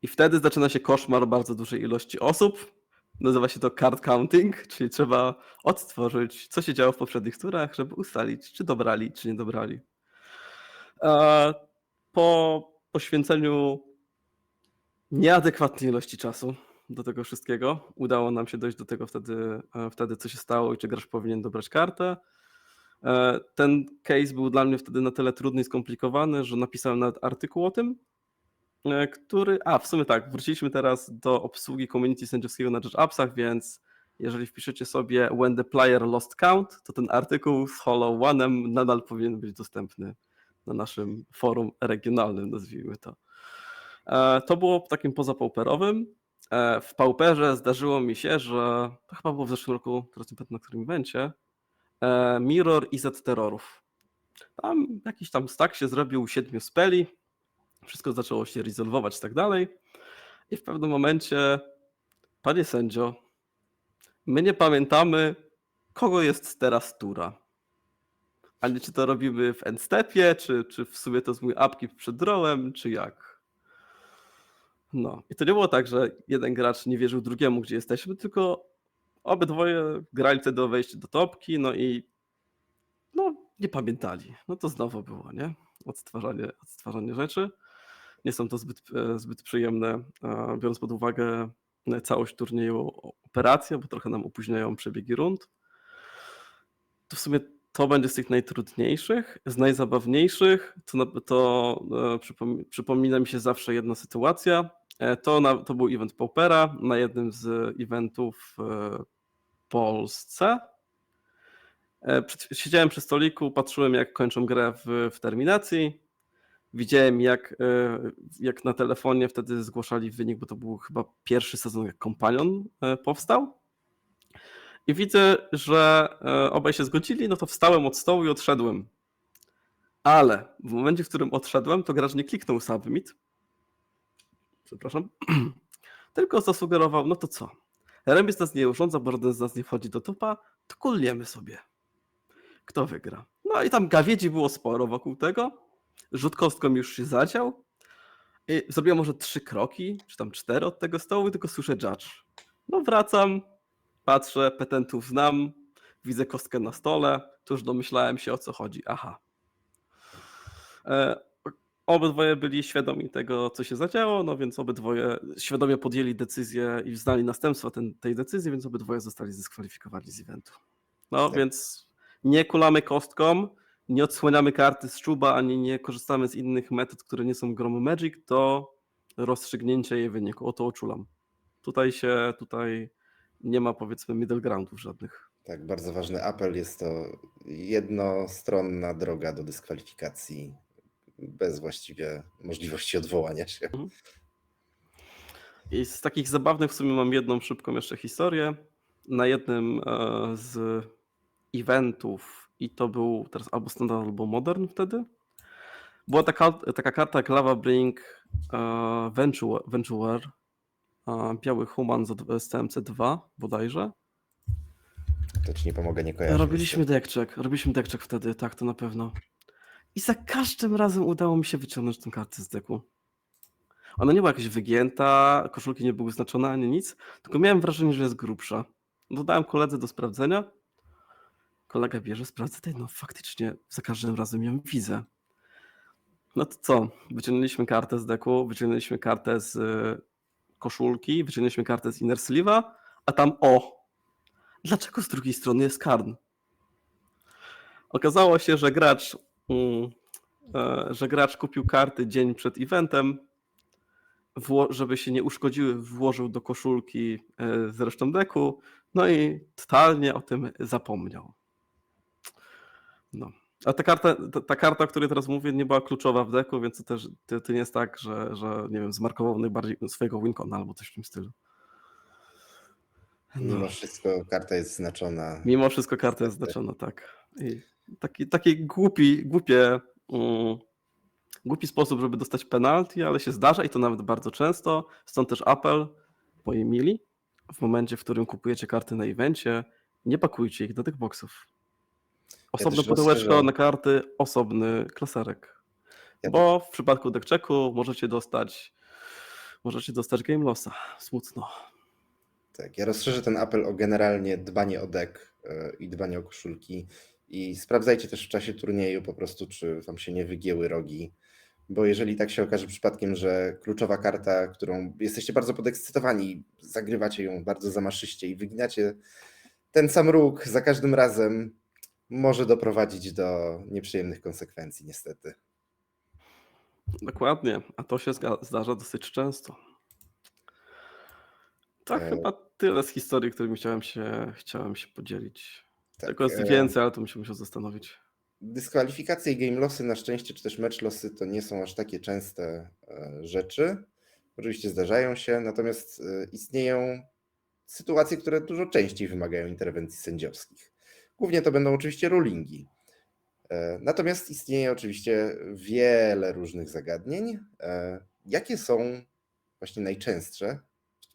I wtedy zaczyna się koszmar bardzo dużej ilości osób. Nazywa się to card counting, czyli trzeba odtworzyć, co się działo w poprzednich turach, żeby ustalić, czy dobrali, czy nie dobrali. Po poświęceniu nieadekwatnej ilości czasu do tego wszystkiego udało nam się dojść do tego wtedy, co się stało i czy gracz powinien dobrać kartę. Ten case był dla mnie wtedy na tyle trudny i skomplikowany, że napisałem nawet artykuł o tym, który... w sumie tak, wróciliśmy teraz do obsługi community sędziowskiego na Judge Appsach, więc jeżeli wpiszecie sobie When the player lost count, to ten artykuł z Hollow One'em nadal powinien być dostępny na naszym forum regionalnym, nazwijmy to. To było takim pozapauperowym. W pauperze zdarzyło mi się, że to chyba było w zeszłym roku, teraz nie pamiętam na którym evencie, Mirror i Z terrorów. Tam jakiś tam stack się zrobił 7 speli, wszystko zaczęło się rezolwować i tak dalej. I w pewnym momencie, panie sędzio, my nie pamiętamy, kogo jest teraz tura. Ale czy to robimy w endstepie, czy w sumie to jest mój upkeep przed drawem, czy jak? No i to nie było tak, że jeden gracz nie wierzył drugiemu, gdzie jesteśmy, tylko obydwoje grali wtedy o wejście do topki, no i nie pamiętali. No to znowu było, nie? Odtwarzanie rzeczy. Nie są to zbyt przyjemne, biorąc pod uwagę całość turnieju operacja, bo trochę nam opóźniają przebiegi rund. To w sumie to będzie z tych najtrudniejszych. Z najzabawniejszych to przypomina mi się zawsze jedna sytuacja. To był event Paupera na jednym z eventów w Polsce. Siedziałem przy stoliku, patrzyłem jak kończą grę w terminacji. Widziałem jak na telefonie wtedy zgłaszali wynik, bo to był chyba pierwszy sezon jak Companion powstał. I widzę, że obaj się zgodzili, no to wstałem od stołu i odszedłem. Ale w momencie, w którym odszedłem, to gracz nie kliknął submit. Przepraszam. Tylko zasugerował, no to co? Remis nas nie urządza, bo żaden z nas nie wchodzi do topa, to kulniemy sobie. Kto wygra? No i tam gawiedzi było sporo wokół tego. Rzut kostką już się zadział. I zrobiłem może 3 kroki, czy tam 4 od tego stołu i tylko słyszę judge. No wracam, patrzę, petentów znam, widzę kostkę na stole, to już domyślałem się o co chodzi. Aha. Obydwoje byli świadomi tego, co się zadziało, no więc obydwoje świadomie podjęli decyzję i znali następstwa tej decyzji, więc obydwoje zostali zdyskwalifikowani z eventu. No tak. Więc nie kulamy kostką, nie odsłaniamy karty z czuba, ani nie korzystamy z innych metod, które nie są grą Magic, do rozstrzygnięcia jej wyniku. O to oczulam. Tutaj nie ma, powiedzmy, middle groundów żadnych. Tak, bardzo ważny apel. Jest to jednostronna droga do dyskwalifikacji bez właściwie możliwości odwołania się. I z takich zabawnych w sumie mam jedną szybką jeszcze historię. Na jednym z eventów, i to był teraz albo standard, albo modern wtedy, była taka karta jak Lava Brink Venture, biały human z TMC2 bodajże. To ci nie pomogę, nie kojarzę. Robiliśmy deckcheck wtedy, tak, to na pewno. I za każdym razem udało mi się wyciągnąć tę kartę z deku. Ona nie była jakaś wygięta, koszulki nie były znaczone ani nic, tylko miałem wrażenie, że jest grubsza. Dodałem koledze do sprawdzenia. Kolega bierze, sprawdza, no faktycznie za każdym razem ją widzę. No to co? Wyciągnęliśmy kartę z deku, wyciągnęliśmy kartę z koszulki, wyciągnęliśmy kartę z inner sleeve'a, a tam dlaczego z drugiej strony jest Karn? Okazało się, że gracz kupił karty dzień przed eventem, żeby się nie uszkodziły, włożył do koszulki z resztą deku, no i totalnie o tym zapomniał. No. A ta karta, o której teraz mówię, nie była kluczowa w deku, więc to też to nie jest tak, że nie wiem, zmarkował najbardziej swojego Wincona albo coś w tym stylu. No. Mimo wszystko karta jest znaczona. Mimo wszystko karta jest Niestety. znaczona, tak. I taki głupi sposób, żeby dostać penalty, ale się zdarza i to nawet bardzo często. Stąd też apel, moi mili, w momencie, w którym kupujecie karty na evencie, nie pakujcie ich do tych boxów. Ja Osobna też rozszerzę, pudełeczko na karty, osobny klaserek. ja Bo w przypadku deckchecku możecie dostać game lossa. Smutno. Tak, ja rozszerzę ten apel o generalnie dbanie o deck i dbanie o koszulki i sprawdzajcie też w czasie turnieju po prostu, czy wam się nie wygięły rogi, bo jeżeli tak się okaże przypadkiem, że kluczowa karta, którą jesteście bardzo podekscytowani, zagrywacie ją bardzo zamaszyście i wyginacie ten sam róg za każdym razem, może doprowadzić do nieprzyjemnych konsekwencji niestety. Dokładnie, a to się zdarza dosyć często. To E, chyba tyle z historii, którymi chciałem się podzielić. tak, Tego jest więcej, ale to bym się musiał zastanowić. dyskwalifikacje i game lossy na szczęście, czy też mecz lossy to nie są aż takie częste rzeczy. Oczywiście zdarzają się, natomiast istnieją sytuacje, które dużo częściej wymagają interwencji sędziowskich. Głównie to będą oczywiście rulingi. Natomiast istnieje oczywiście wiele różnych zagadnień. Jakie są właśnie najczęstsze,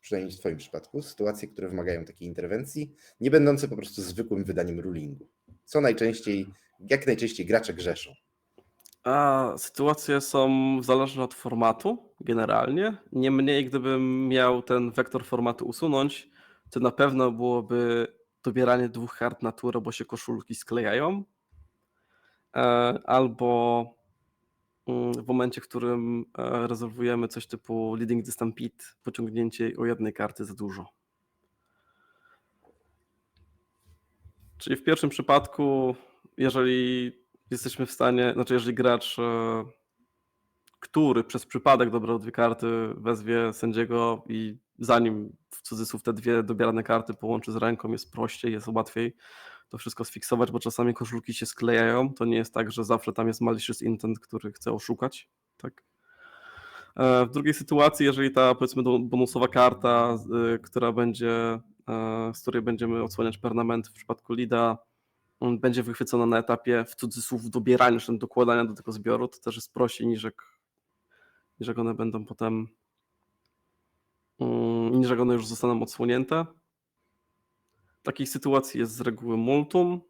przynajmniej w Twoim przypadku, sytuacje, które wymagają takiej interwencji, nie będące po prostu zwykłym wydaniem rulingu? Jak najczęściej gracze grzeszą? A sytuacje są zależne od formatu generalnie. Niemniej, gdybym miał ten wektor formatu usunąć, to na pewno byłoby dobieranie 2 kart na turę, bo się koszulki sklejają. Albo w momencie, w którym rezolwujemy coś typu Leading the Stampede, pociągnięcie o 1 karty za dużo. Czyli w pierwszym przypadku, jeżeli jesteśmy w stanie, znaczy jeżeli gracz, który przez przypadek dobrał 2 karty, wezwie sędziego i zanim w cudzysłów te 2 dobierane karty połączy z ręką, jest prościej, jest łatwiej to wszystko sfiksować, bo czasami koszulki się sklejają. To nie jest tak, że zawsze tam jest malicious intent, który chce oszukać. Tak? W drugiej sytuacji, jeżeli ta powiedzmy bonusowa karta, która będzie, z której będziemy odsłaniać permanent w przypadku leada, będzie wychwycona na etapie w cudzysłów dobierania, czy dokładania do tego zbioru, to też jest prościej niż jak one będą potem, niż jak one już zostaną odsłonięte. Takich sytuacji jest z reguły multum.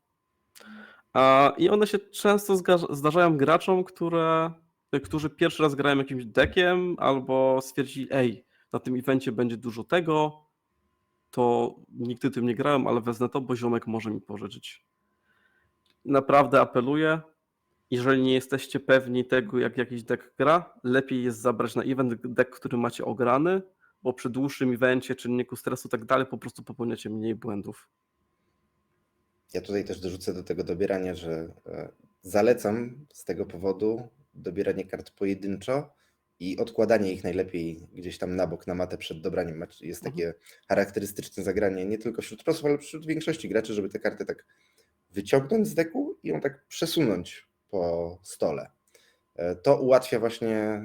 I one się często zdarzają graczom, którzy pierwszy raz grają jakimś deckiem albo stwierdzili, na tym evencie będzie dużo tego, to nigdy tym nie grałem, ale wezmę to, bo ziomek może mi pożyczyć. Naprawdę apeluję, jeżeli nie jesteście pewni tego, jak jakiś deck gra, lepiej jest zabrać na event deck, który macie ograny, bo przy dłuższym evencie, czynniku stresu i tak dalej, po prostu popełniacie mniej błędów. Ja tutaj też dorzucę do tego dobierania, że zalecam z tego powodu dobieranie kart pojedynczo i odkładanie ich najlepiej gdzieś tam na bok, na matę przed dobraniem. Jest takie charakterystyczne zagranie nie tylko wśród prosów, ale wśród większości graczy, żeby te karty tak wyciągnąć z deku i ją tak przesunąć po stole. To ułatwia właśnie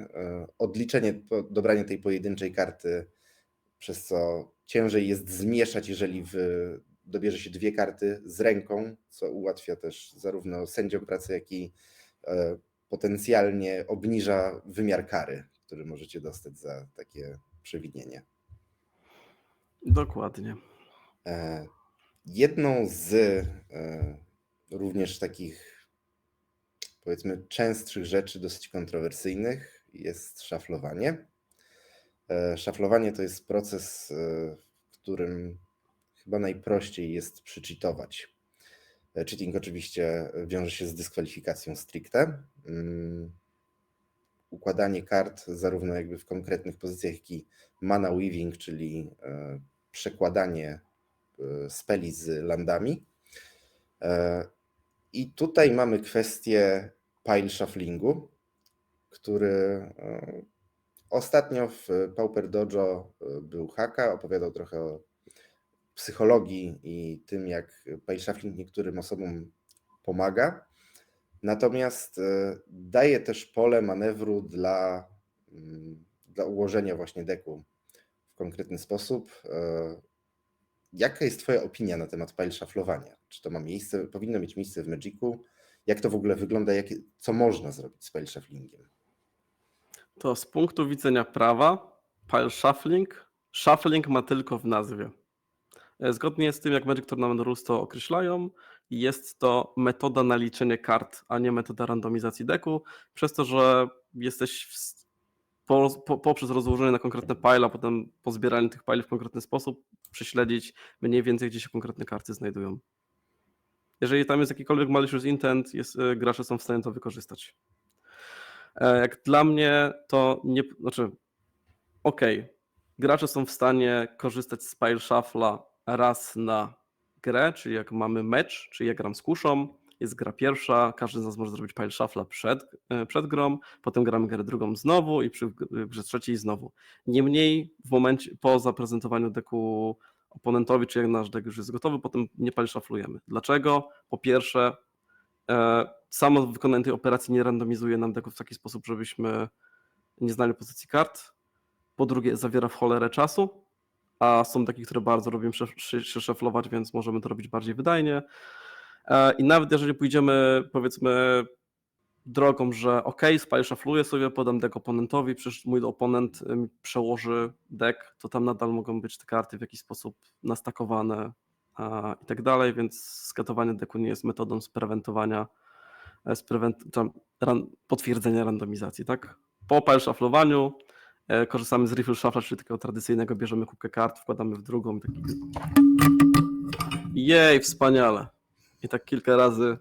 odliczenie, dobranie tej pojedynczej karty, przez co ciężej jest zmieszać, jeżeli dobierze się 2 karty z ręką, co ułatwia też zarówno sędziom pracę, jak i potencjalnie obniża wymiar kary, który możecie dostać za takie przewinienie. Dokładnie. Jedną z również takich, powiedzmy, częstszych rzeczy, dosyć kontrowersyjnych jest szaflowanie. Szaflowanie to jest proces, w którym chyba najprościej jest przecheatować. Cheating oczywiście wiąże się z dyskwalifikacją stricte. Układanie kart zarówno jakby w konkretnych pozycjach, jak i mana weaving, czyli przekładanie speli z landami. I tutaj mamy kwestię pile shufflingu, który ostatnio w Pauper Dojo był Haka, opowiadał trochę o psychologii i tym, jak pile shuffling niektórym osobom pomaga. Natomiast daje też pole manewru dla ułożenia właśnie deku w konkretny sposób. Jaka jest Twoja opinia na temat pile shufflowania? Czy to ma miejsce, powinno mieć miejsce w Magicu? Jak to w ogóle wygląda? Co można zrobić z pile shufflingiem? To z punktu widzenia prawa, pile shuffling ma tylko w nazwie. Zgodnie z tym, jak Magic Tournament Rules to określają, jest to metoda na liczenie kart, a nie metoda randomizacji deku, przez to, że jesteś poprzez rozłożenie na konkretne pile, a potem po zbieraniu tych pile w konkretny sposób prześledzić mniej więcej, gdzie się konkretne karty znajdują. Jeżeli tam jest jakikolwiek malicious intent, gracze są w stanie to wykorzystać. Jak dla mnie to nie, gracze są w stanie korzystać z pile shuffla raz na grę, czyli jak mamy mecz, czyli ja gram z kuszą, jest gra pierwsza, każdy z nas może zrobić pile shuffla przed grą, potem gramy grę drugą znowu i przy grze trzeciej znowu. Niemniej w momencie po zaprezentowaniu deku oponentowi, czy jak nasz deck już jest gotowy, potem nie pile shufflujemy. Dlaczego? Po pierwsze, samo wykonanie tej operacji nie randomizuje nam deku w taki sposób, żebyśmy nie znali pozycji kart. Po drugie, zawiera w cholerę czasu, a są takie, które bardzo lubią się szeflować, więc możemy to robić bardziej wydajnie. I nawet jeżeli pójdziemy, powiedzmy, drogą, że spile shuffluję sobie, podam deck oponentowi, przecież mój oponent przełoży deck, to tam nadal mogą być te karty w jakiś sposób nastakowane i tak dalej, więc skatowanie decku nie jest metodą potwierdzenia randomizacji, tak? Po pile shufflowaniu korzystamy z riffle shuffla, czyli takiego tradycyjnego, bierzemy kubkę kart, wkładamy w drugą i taki jej, wspaniale. I tak kilka razy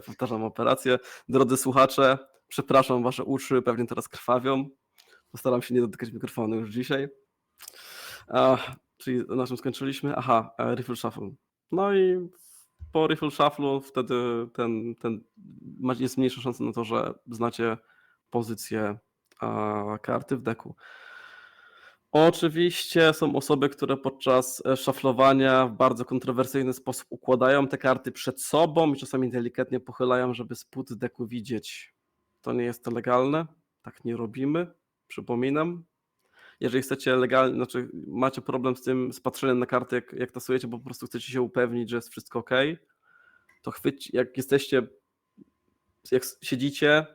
powtarzam operację. Drodzy słuchacze, przepraszam, wasze uszy pewnie teraz krwawią. Postaram się nie dotykać mikrofonu już dzisiaj. Czyli na czym skończyliśmy? Riffle shuffle. No i po riffle shufflu wtedy jest mniejsza szansa na to, że znacie pozycję karty w deku. Oczywiście są osoby, które podczas szaflowania w bardzo kontrowersyjny sposób układają te karty przed sobą i czasami delikatnie pochylają, żeby spód deku widzieć. To nie jest legalne, tak nie robimy, przypominam. Jeżeli chcecie legalnie, macie problem z patrzeniem na karty, jak tasujecie, bo po prostu chcecie się upewnić, że jest wszystko ok, to jak siedzicie,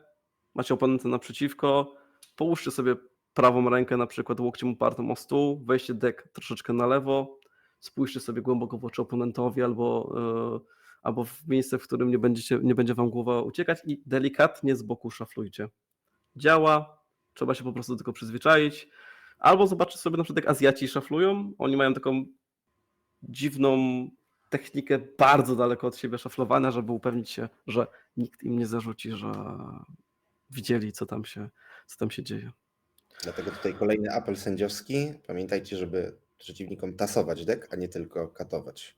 macie oponenta naprzeciwko, połóżcie sobie prawą rękę na przykład łokciem opartym o stół, weźcie deck troszeczkę na lewo, spójrzcie sobie głęboko w oczy oponentowi albo w miejsce, w którym nie będzie wam głowa uciekać i delikatnie z boku szaflujcie. Działa, trzeba się po prostu do tego przyzwyczaić. Albo zobaczcie sobie, na przykład jak Azjaci szaflują, oni mają taką dziwną technikę bardzo daleko od siebie szaflowania, żeby upewnić się, że nikt im nie zarzuci, że widzieli, co tam się dzieje. Dlatego tutaj kolejny apel sędziowski. Pamiętajcie, żeby przeciwnikom tasować deck, a nie tylko katować.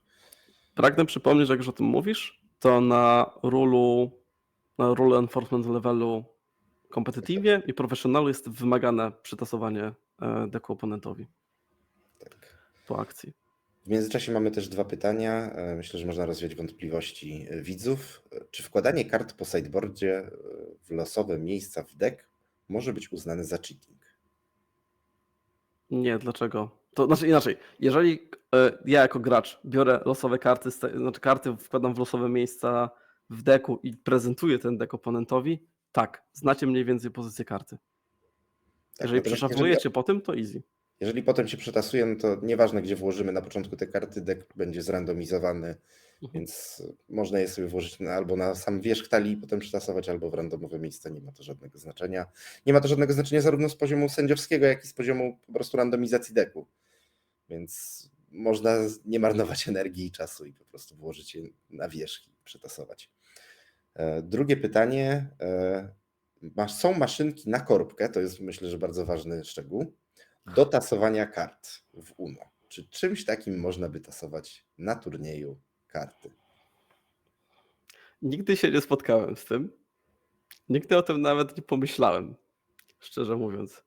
Pragnę przypomnieć, że jak już o tym mówisz, to na rule enforcement levelu competitive i professionalu jest wymagane przytasowanie deku oponentowi po akcji. W międzyczasie mamy też dwa pytania. Myślę, że można rozwiać wątpliwości widzów. Czy wkładanie kart po sideboardzie w losowe miejsca w deck może być uznane za cheating? Nie, dlaczego? To znaczy inaczej, jeżeli ja jako gracz biorę losowe karty, karty wkładam w losowe miejsca w deku i prezentuję ten deck oponentowi, tak, znacie mniej więcej pozycję karty. Tak, jeżeli przeszaflujecie po tym, to easy. Jeżeli potem się przetasuje, no to nieważne gdzie włożymy na początku te karty, deck będzie zrandomizowany, więc można je sobie włożyć albo na sam wierzch talii, potem przetasować, albo w randomowe miejsce. Nie ma to żadnego znaczenia. Nie ma to żadnego znaczenia zarówno z poziomu sędziowskiego, jak i z poziomu po prostu randomizacji decku. Więc można nie marnować energii i czasu i po prostu włożyć je na wierzch i przetasować. Drugie pytanie. Są maszynki na korbkę, to jest myślę, że bardzo ważny szczegół, do tasowania kart w UNO. Czy czymś takim można by tasować na turnieju karty? Nigdy się nie spotkałem z tym. Nigdy o tym nawet nie pomyślałem, szczerze mówiąc.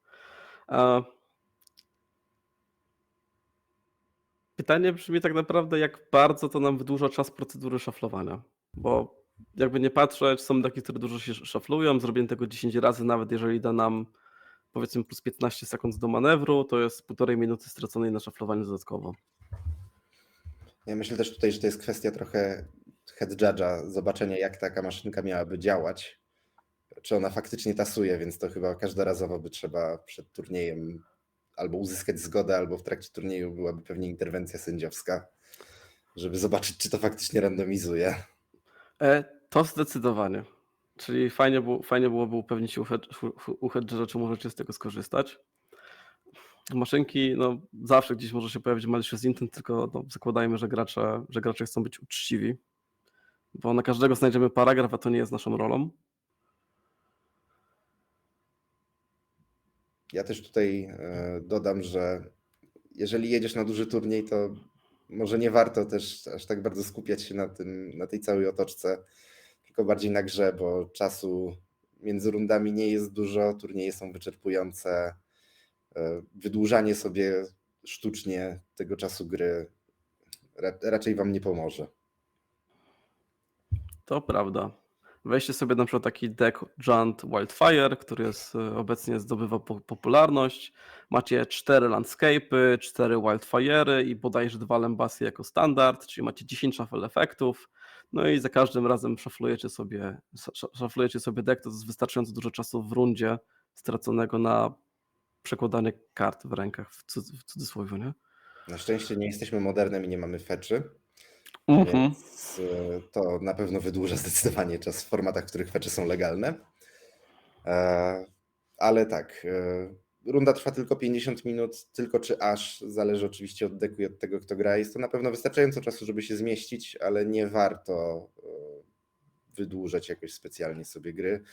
Pytanie brzmi tak naprawdę, jak bardzo to nam wydłuża czas procedury szaflowania, bo jakby nie patrzeć, są deki, które dużo się szaflują, zrobienie tego 10 razy, nawet jeżeli da nam powiedzmy plus 15 sekund do manewru, to jest 1,5 minuty straconej na szaflowaniu dodatkowo. Ja myślę też tutaj, że to jest kwestia trochę head judge'a, zobaczenia jak taka maszynka miałaby działać, czy ona faktycznie tasuje, więc to chyba każdorazowo by trzeba przed turniejem albo uzyskać zgodę, albo w trakcie turnieju byłaby pewnie interwencja sędziowska, żeby zobaczyć, czy to faktycznie randomizuje. To zdecydowanie. Czyli fajnie byłoby upewnić się u hedgera, czy możecie z tego skorzystać. Maszynki, no zawsze gdzieś może się pojawić malicious intent, tylko no, zakładajmy, że gracze chcą być uczciwi, bo na każdego znajdziemy paragraf, a to nie jest naszą rolą. Ja też tutaj dodam, że jeżeli jedziesz na duży turniej, to może nie warto też aż tak bardzo skupiać się na tej całej otoczce, tylko bardziej na grze, bo czasu między rundami nie jest dużo, turnieje są wyczerpujące. Wydłużanie sobie sztucznie tego czasu gry raczej wam nie pomoże. To prawda. Weźcie sobie na przykład taki deck Giant Wildfire, który obecnie zdobywa popularność. Macie 4 landscape'y, 4 Wildfire'y i bodajże 2 lembasy jako standard, czyli macie 10 shuffle efektów. No i za każdym razem szaflujecie sobie deck, to jest wystarczająco dużo czasu w rundzie straconego na przekładanie kart w rękach, w cudzysłowie, nie? Na szczęście nie jesteśmy modernem i nie mamy feczy, Mhm. więc to na pewno wydłuża zdecydowanie czas w formatach, w których fecze są legalne. Ale tak, runda trwa tylko 50 minut, tylko czy aż, zależy oczywiście od deku i od tego, kto gra. Jest to na pewno wystarczająco czasu, żeby się zmieścić, ale nie warto wydłużać jakoś specjalnie sobie gry.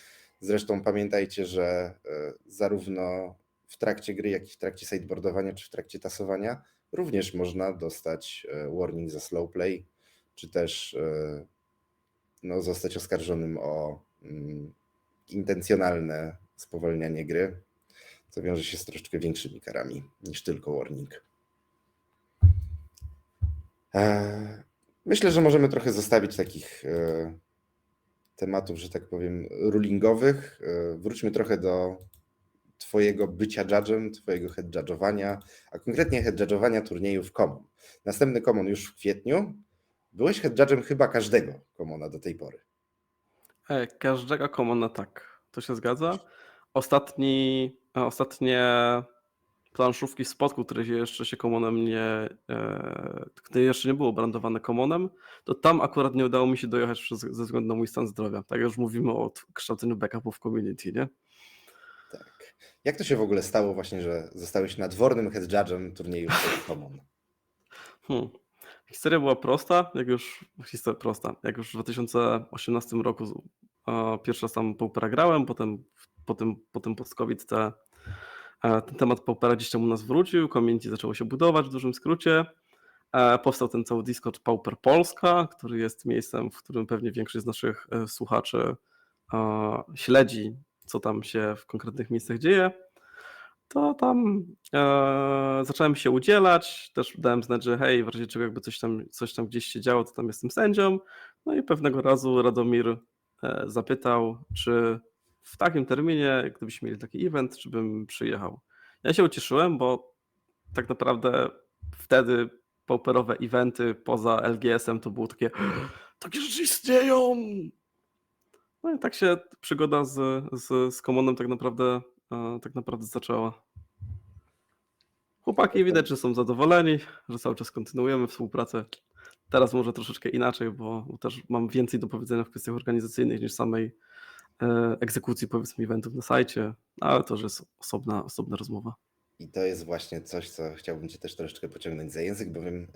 Zresztą pamiętajcie, że zarówno w trakcie gry, jak i w trakcie sideboardowania, czy w trakcie tasowania również można dostać warning za slow play, czy też no, zostać oskarżonym o intencjonalne spowalnianie gry, co wiąże się z troszeczkę większymi karami niż tylko warning. Myślę, że możemy trochę zostawić takich tematów, że tak powiem, rulingowych. Wróćmy trochę do twojego bycia judge'em, twojego head judge'owania, a konkretnie head judge'owania turniejów common. Następny common już w kwietniu. Byłeś head judge'em chyba każdego commona do tej pory. Każdego commona tak, to się zgadza. Ostatnie planszówki w Spotku, które jeszcze się commonem które jeszcze nie było brandowane commonem, to tam akurat nie udało mi się dojechać ze względu na mój stan zdrowia. Tak już mówimy o kształceniu backupów w community, nie? Tak. Jak to się w ogóle stało właśnie, że zostałeś nadwornym head judge'em turniejów common? Historia była prosta, jak już w 2018 roku pierwszy raz tam Paupera grałem, potem post-COVID ten temat Paupera gdzieś tam u nas wrócił, community zaczęło się budować w dużym skrócie. Powstał ten cały Discord Pauper Polska, który jest miejscem, w którym pewnie większość z naszych słuchaczy śledzi, co tam się w konkretnych miejscach dzieje. To tam zacząłem się udzielać, też dałem znać, że hej, w razie czego jakby coś tam gdzieś się działo, to tam jestem sędzią. No i pewnego razu Radomir zapytał, czy w takim terminie, gdybyśmy mieli taki event, czy bym przyjechał. Ja się ucieszyłem, bo tak naprawdę wtedy pauperowe eventy poza LGS-em to było takie rzeczy istnieją. No i tak się przygoda z Commonem tak naprawdę zaczęła. Chłopaki widać, że są zadowoleni, że cały czas kontynuujemy współpracę. Teraz może troszeczkę inaczej, bo też mam więcej do powiedzenia w kwestiach organizacyjnych niż samej egzekucji, powiedzmy, eventów na sajcie, ale to już jest osobna rozmowa. I to jest właśnie coś, co chciałbym cię też troszeczkę pociągnąć za język, bowiem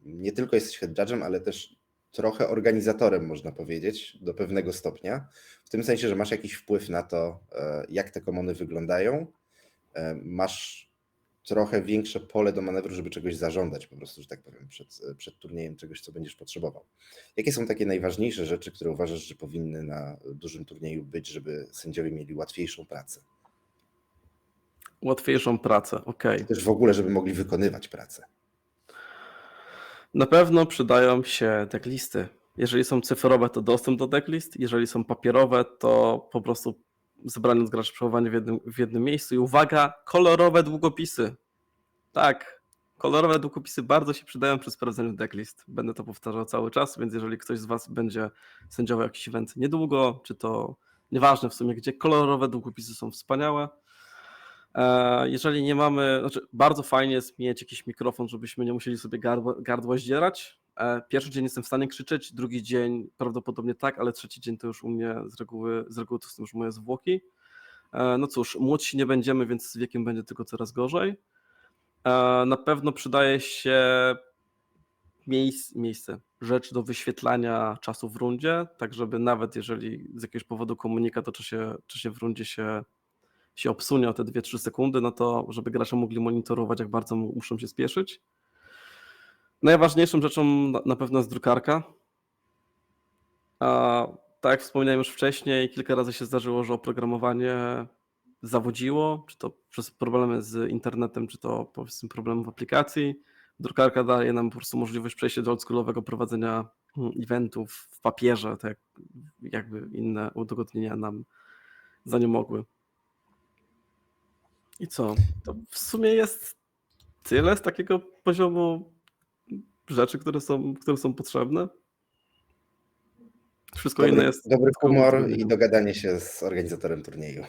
nie tylko jesteś head judge'em, ale też trochę organizatorem, można powiedzieć, do pewnego stopnia. W tym sensie, że masz jakiś wpływ na to, jak te commony wyglądają. Masz trochę większe pole do manewru, żeby czegoś zażądać po prostu, że tak powiem, przed turniejem czegoś, co będziesz potrzebował. Jakie są takie najważniejsze rzeczy, które uważasz, że powinny na dużym turnieju być, żeby sędziowie mieli łatwiejszą pracę? Łatwiejszą pracę, okej. Czy też w ogóle, żeby mogli wykonywać pracę? Na pewno przydają się decklisty. Jeżeli są cyfrowe, to dostęp do decklist. Jeżeli są papierowe, to po prostu zebranie od graczy, przechowanie w jednym miejscu. I uwaga, kolorowe długopisy. Tak, kolorowe długopisy bardzo się przydają przy sprawdzeniu decklist. Będę to powtarzał cały czas, więc jeżeli ktoś z Was będzie sędziował jakiś event niedługo, czy to nieważne w sumie gdzie, kolorowe długopisy są wspaniałe. Jeżeli nie mamy, znaczy bardzo fajnie jest mieć jakiś mikrofon, żebyśmy nie musieli sobie gardła zdzierać. Pierwszy dzień jestem w stanie krzyczeć, drugi dzień prawdopodobnie tak, ale trzeci dzień to już u mnie z reguły to są już moje zwłoki. No cóż, młodsi nie będziemy, więc z wiekiem będzie tylko coraz gorzej. Na pewno przydaje się rzecz do wyświetlania czasu w rundzie, tak żeby nawet jeżeli z jakiegoś powodu komunikat o czasie w rundzie się obsunie o te 2-3 sekundy, no to żeby gracze mogli monitorować, jak bardzo muszą się spieszyć. Najważniejszą rzeczą na pewno jest drukarka. Tak jak wspomniałem już wcześniej, kilka razy się zdarzyło, że oprogramowanie zawodziło, czy to przez problemy z internetem, czy to powiedzmy problemy w aplikacji. Drukarka daje nam po prostu możliwość przejścia do oldschoolowego prowadzenia eventów w papierze, tak jakby inne udogodnienia nam za nie mogły. I co? To w sumie jest tyle z takiego poziomu rzeczy, które są potrzebne. Wszystko inne jest Dobry tylko humor utrudnieniem. i dogadanie się z organizatorem turnieju.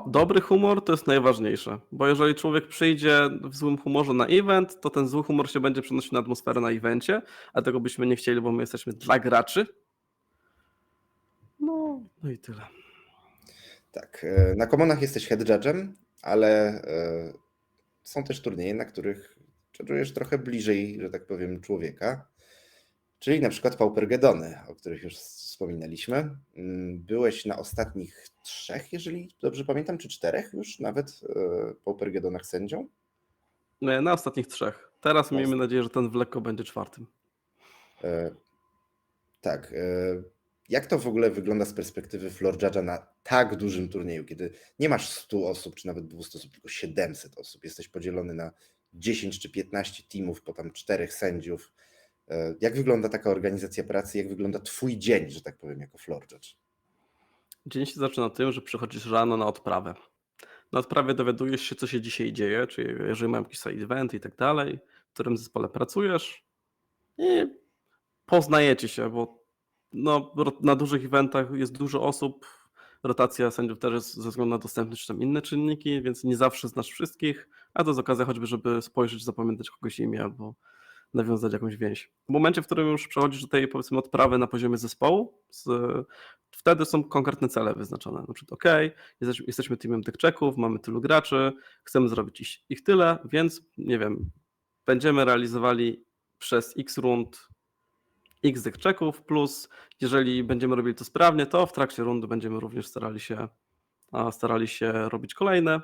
Dobry humor to jest najważniejsze, bo jeżeli człowiek przyjdzie w złym humorze na event, to ten zły humor się będzie przenosił na atmosferę na evencie, a tego byśmy nie chcieli, bo my jesteśmy dla graczy. No i tyle. Tak, na Commonach jesteś head judge'em, ale są też turnieje, na których judge'ujesz trochę bliżej, że tak powiem, człowieka. Czyli na przykład Paupergedony, o których już wspominaliśmy. Byłeś na ostatnich 3, jeżeli dobrze pamiętam, czy 4 już nawet Paupergedonach sędzią? Na ostatnich 3. Teraz miejmy nadzieję, że ten w lekko będzie 4. Tak. Jak to w ogóle wygląda z perspektywy floor judge'a na tak dużym turnieju, kiedy nie masz 100 osób, czy nawet 200 osób, tylko 700 osób. Jesteś podzielony na 10 czy 15 teamów, po tam 4 sędziów. Jak wygląda taka organizacja pracy? Jak wygląda twój dzień, że tak powiem, jako floor judge? Dzień się zaczyna tym, że przychodzisz rano na odprawę. Na odprawie dowiadujesz się, co się dzisiaj dzieje, czyli jeżeli mają jakiś side event i tak dalej, w którym zespole pracujesz i poznajecie się, bo na dużych eventach jest dużo osób, rotacja sędziów też jest ze względu na dostępność czy tam inne czynniki, więc nie zawsze znasz wszystkich, a to jest okazja choćby, żeby spojrzeć, zapamiętać kogoś imię albo nawiązać jakąś więź. W momencie, w którym już przechodzisz do tej, powiedzmy, odprawy na poziomie zespołu, wtedy są konkretne cele wyznaczone. Na przykład, jesteśmy teamem tych czeków, mamy tylu graczy, chcemy zrobić ich tyle, więc nie wiem, będziemy realizowali przez x rund x tych czeków, plus jeżeli będziemy robili to sprawnie, to w trakcie rundy będziemy również starali się robić kolejne.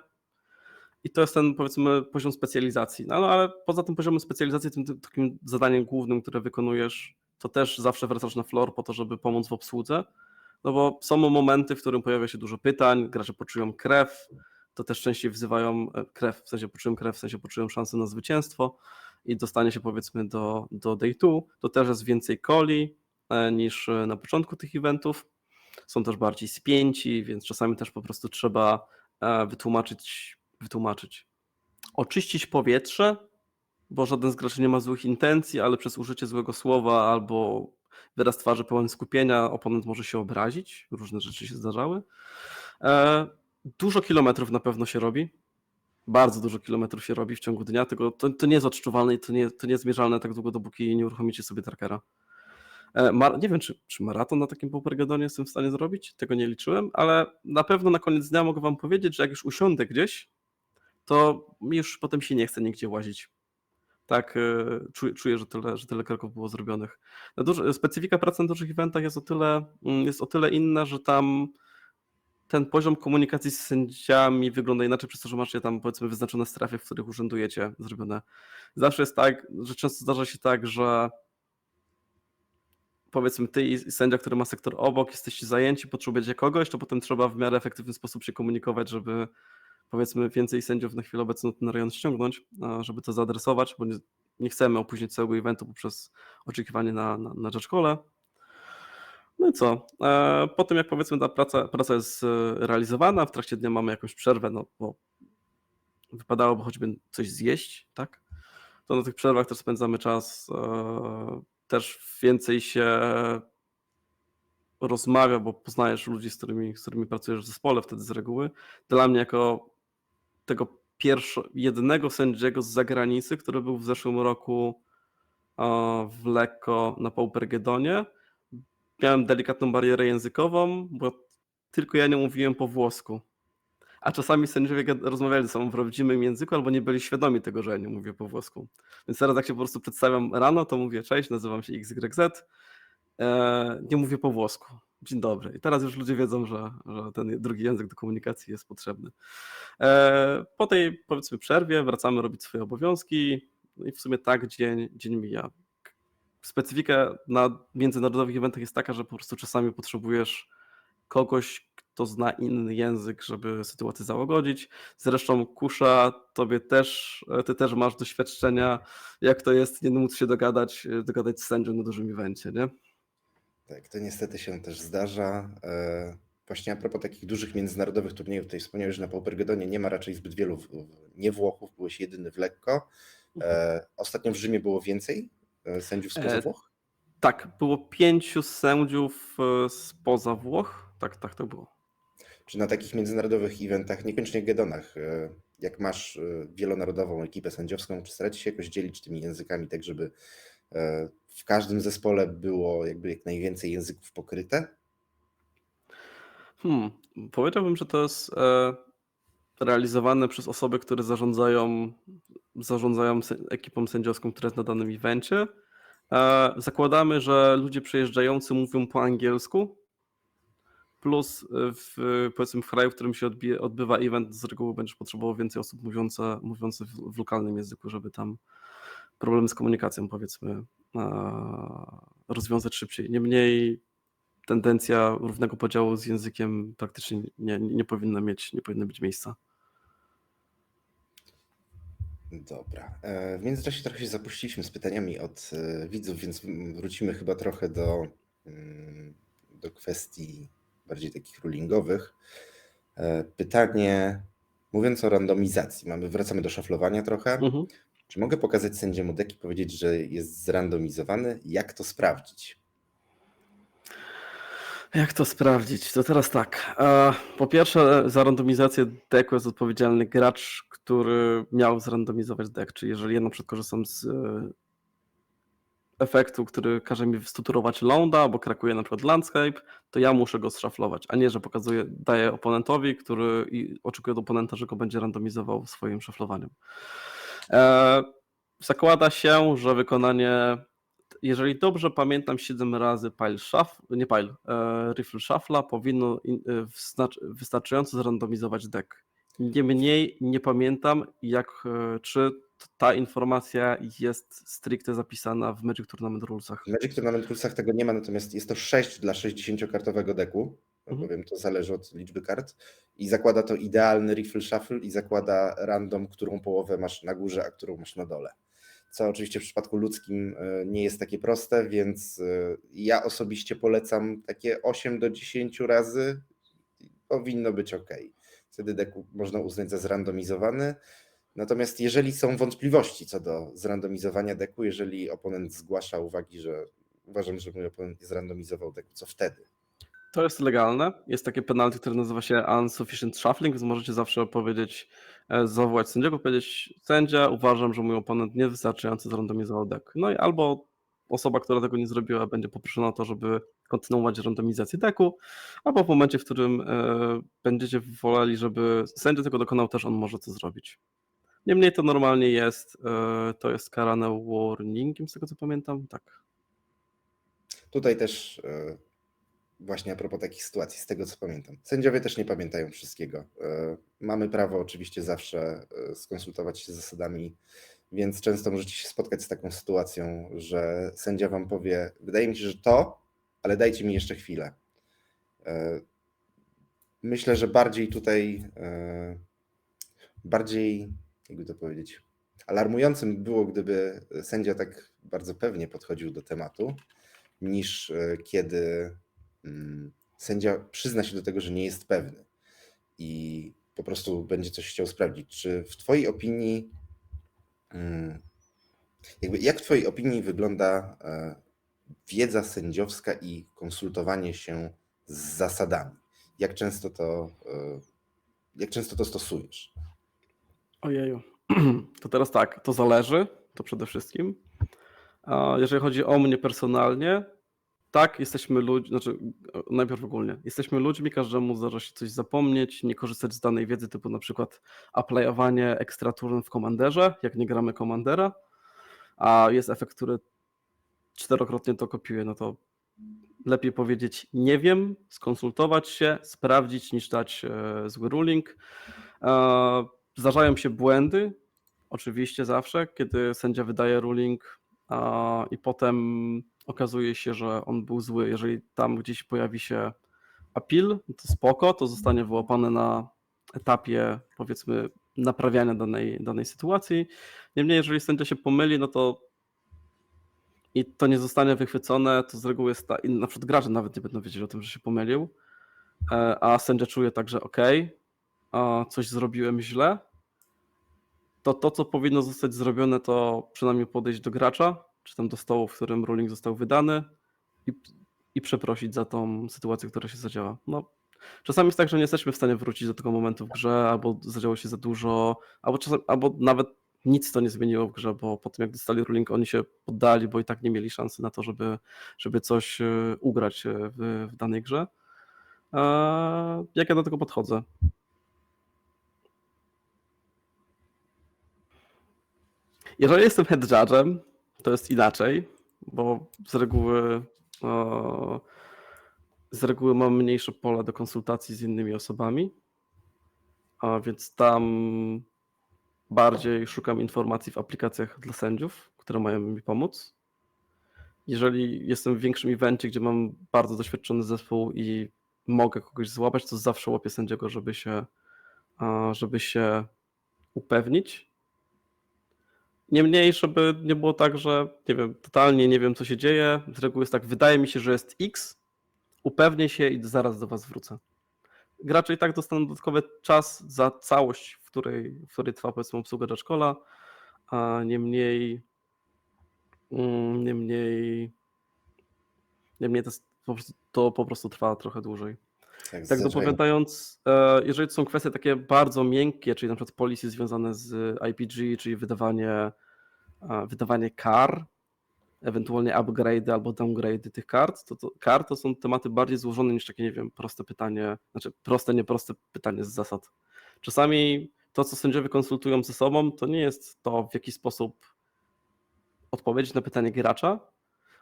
I to jest ten, powiedzmy, poziom specjalizacji. No ale poza tym poziomem specjalizacji, tym takim zadaniem głównym, które wykonujesz, to też zawsze wracasz na floor po to, żeby pomóc w obsłudze. No bo są momenty, w którym pojawia się dużo pytań, gracze poczują krew, to też częściej wzywają krew, w sensie poczują szansę na zwycięstwo i dostanie się, powiedzmy, do day 2. To też jest więcej coli niż na początku tych eventów. Są też bardziej spięci, więc czasami też po prostu trzeba wytłumaczyć. Oczyścić powietrze, bo żaden z graczy nie ma złych intencji, ale przez użycie złego słowa albo wyraz twarzy pełen skupienia oponent może się obrazić. Różne rzeczy się zdarzały. Dużo kilometrów na pewno się robi. Bardzo dużo kilometrów się robi w ciągu dnia. To nie jest odczuwalne i to nie jest zmierzalne tak długo, dopóki nie uruchomicie sobie trackera. Nie wiem, czy maraton na takim Paupergedonie jestem w stanie zrobić. Tego nie liczyłem, ale na pewno na koniec dnia mogę wam powiedzieć, że jak już usiądę gdzieś, to mi już potem się nie chce nigdzie łazić. Tak, czuję, że tyle kroków było zrobionych. Specyfika pracy na dużych eventach jest o tyle inna, że tam ten poziom komunikacji z sędziami wygląda inaczej, przez to, że macie tam, powiedzmy, wyznaczone strefy, w których urzędujecie, zrobione. Zawsze jest tak, że często zdarza się tak, że powiedzmy ty i sędzia, który ma sektor obok, jesteście zajęci, potrzebujecie kogoś, to potem trzeba w miarę efektywny sposób się komunikować, żeby powiedzmy więcej sędziów na chwilę obecną na ten rejon ściągnąć, żeby to zaadresować, bo nie chcemy opóźnić całego eventu poprzez oczekiwanie na judge call'e. No i co? Po tym jak powiedzmy ta praca jest realizowana, w trakcie dnia mamy jakąś przerwę, no bo wypadałoby choćby coś zjeść, tak? To na tych przerwach też spędzamy czas, też więcej się rozmawia, bo poznajesz ludzi, z którymi pracujesz w zespole wtedy z reguły. Dla mnie jako tego jedynego sędziego z zagranicy, który był w zeszłym roku w lekko na Paupergedonie, miałem delikatną barierę językową, bo tylko ja nie mówiłem po włosku. A czasami sędziowie rozmawiali ze sobą w rodzimym języku albo nie byli świadomi tego, że ja nie mówię po włosku. Więc teraz jak się po prostu przedstawiam rano, to mówię cześć, nazywam się XYZ, nie mówię po włosku. Dzień dobry. I teraz już ludzie wiedzą, że ten drugi język do komunikacji jest potrzebny. Po tej powiedzmy przerwie wracamy robić swoje obowiązki, no i w sumie tak dzień mija. Specyfika na międzynarodowych eventach jest taka, że po prostu czasami potrzebujesz kogoś, kto zna inny język, żeby sytuację załagodzić. Zresztą Kusza, ty też masz doświadczenia, jak to jest nie móc się dogadać z sędzią na dużym evencie, nie? Tak, to niestety się też zdarza. Właśnie a propos takich dużych międzynarodowych turniejów, tutaj wspomniałeś, że na Paupergedonie nie ma raczej zbyt wielu nie Włochów, byłeś jedyny w lekko. Ostatnio w Rzymie było więcej sędziów spoza Włoch? Tak, było 5 sędziów spoza Włoch. Tak to było. Czy na takich międzynarodowych eventach, niekoniecznie gedonach, jak masz wielonarodową ekipę sędziowską, czy staracie się jakoś dzielić tymi językami, tak żeby w każdym zespole było jakby jak najwięcej języków pokryte? Powiedziałbym, że to jest realizowane przez osoby, które zarządzają ekipą sędziowską, która jest na danym evencie. Zakładamy, że ludzie przyjeżdżający mówią po angielsku, plus powiedzmy w kraju, w którym się odbywa event, z reguły będziesz potrzebował więcej osób mówiących w lokalnym języku, żeby tam problemy z komunikacją powiedzmy rozwiązać szybciej. Niemniej tendencja równego podziału z językiem praktycznie nie powinna być miejsca. Dobra. W międzyczasie trochę się zapuściliśmy z pytaniami od widzów, więc wrócimy chyba trochę do kwestii bardziej takich rulingowych. Pytanie, mówiąc o randomizacji, wracamy do szaflowania trochę. Mhm. Czy mogę pokazać sędziemu deck i powiedzieć, że jest zrandomizowany? Jak to sprawdzić? Jak to sprawdzić? To teraz tak. Po pierwsze, za randomizację decku jest odpowiedzialny gracz, który miał zrandomizować deck. Czyli jeżeli ja na przykład korzystam z efektu, który każe mi strukturować ląda, albo krakuje na przykład landscape, to ja muszę go zszaflować, a nie, że daję oponentowi, który oczekuje od oponenta, że go będzie randomizował swoim szaflowaniem. Zakłada się, że wykonanie, jeżeli dobrze pamiętam, 7 razy Riffle Shuffle'a powinno wystarczająco zrandomizować deck. Niemniej nie pamiętam, czy ta informacja jest stricte zapisana w Magic Tournament Rulesach. W Magic Tournament Rulesach tego nie ma, natomiast jest to 6 dla 60-kartowego decku, bowiem to zależy od liczby kart i zakłada to idealny Riffle Shuffle i zakłada random, którą połowę masz na górze, a którą masz na dole. Co oczywiście w przypadku ludzkim nie jest takie proste, więc ja osobiście polecam takie 8 do 10 razy, powinno być ok. Wtedy deck można uznać za zrandomizowany. Natomiast jeżeli są wątpliwości co do zrandomizowania decku, jeżeli oponent zgłasza uwagi, że uważam, że mój oponent nie zrandomizował decku, co wtedy? To jest legalne. Jest takie penalty, które nazywa się Unsufficient Shuffling, więc możecie zawsze powiedzieć, zawołać sędziego, powiedzieć: sędzia, uważam, że mój oponent niewystarczająco zrandomizował deck. No i albo osoba, która tego nie zrobiła, będzie poproszona o to, żeby kontynuować randomizację decku, albo w momencie, w którym będziecie woleli, żeby sędzia tego dokonał, też on może to zrobić. Niemniej to normalnie to jest karane warningiem, z tego co pamiętam, tak. Tutaj też właśnie a propos takich sytuacji, z tego co pamiętam. Sędziowie też nie pamiętają wszystkiego. Mamy prawo oczywiście zawsze skonsultować się z zasadami, więc często możecie się spotkać z taką sytuacją, że sędzia wam powie: wydaje mi się, że to, ale dajcie mi jeszcze chwilę. Myślę, że bardziej, jakby to powiedzieć, Alarmującym było, gdyby sędzia tak bardzo pewnie podchodził do tematu, niż kiedy sędzia przyzna się do tego, że nie jest pewny i po prostu będzie coś chciał sprawdzić. Czy w Twojej opinii, jak w Twojej opinii wygląda wiedza sędziowska i konsultowanie się z zasadami? Jak często to stosujesz? Ojeju. To teraz tak, to zależy, to przede wszystkim. A jeżeli chodzi o mnie personalnie, tak, jesteśmy ludźmi, znaczy najpierw ogólnie, jesteśmy ludźmi, każdemu zdarza się coś zapomnieć, nie korzystać z danej wiedzy, typu na przykład aplayowanie extra turn w Commanderze, jak nie gramy Commandera, a jest efekt, który 4-krotnie to kopiuje, no to lepiej powiedzieć nie wiem, skonsultować się, sprawdzić, niż dać zły ruling. Zdarzają się błędy, oczywiście zawsze, kiedy sędzia wydaje ruling i potem okazuje się, że on był zły. Jeżeli tam gdzieś pojawi się appeal, to spoko, to zostanie wyłapane na etapie, powiedzmy, naprawiania danej sytuacji. Niemniej, jeżeli sędzia się pomyli, no to i to nie zostanie wychwycone, to z reguły jest i na przykład gracze nawet nie będą wiedzieć o tym, że się pomylił, a sędzia czuje tak, że okej, coś zrobiłem źle, to co powinno zostać zrobione, to przynajmniej podejść do gracza, czy tam do stołu, w którym ruling został wydany i przeprosić za tą sytuację, która się zadziała. No, czasami jest tak, że nie jesteśmy w stanie wrócić do tego momentu w grze, albo zadziało się za dużo, albo nawet nic to nie zmieniło w grze, bo po tym jak dostali ruling, oni się poddali, bo i tak nie mieli szansy na to, żeby coś ugrać w danej grze. Jak ja do tego podchodzę? Jeżeli jestem head judge'em, to jest inaczej, bo z reguły mam mniejsze pole do konsultacji z innymi osobami, a więc tam bardziej szukam informacji w aplikacjach dla sędziów, które mają mi pomóc. Jeżeli jestem w większym evencie, gdzie mam bardzo doświadczony zespół i mogę kogoś złapać, to zawsze łapię sędziego, żeby się upewnić. Niemniej, żeby nie było tak, że nie wiem, totalnie nie wiem, co się dzieje. Z reguły jest tak, wydaje mi się, że jest X, upewnię się i zaraz do was wrócę. Gracze i tak dostaną dodatkowy czas za całość, w której trwa, powiedzmy, obsługa judge-calla, a niemniej to po prostu trwa trochę dłużej. Tak dopowiadając, jeżeli to są kwestie takie bardzo miękkie, czyli na przykład policy związane z IPG, czyli wydawanie kar, ewentualnie upgrade'y albo downgrade'y tych kart, kart to są tematy bardziej złożone niż takie, nie wiem, proste pytanie, znaczy proste, nieproste pytanie z zasad. Czasami to, co sędziowie konsultują ze sobą, to nie jest to, w jaki sposób odpowiedzieć na pytanie gracza,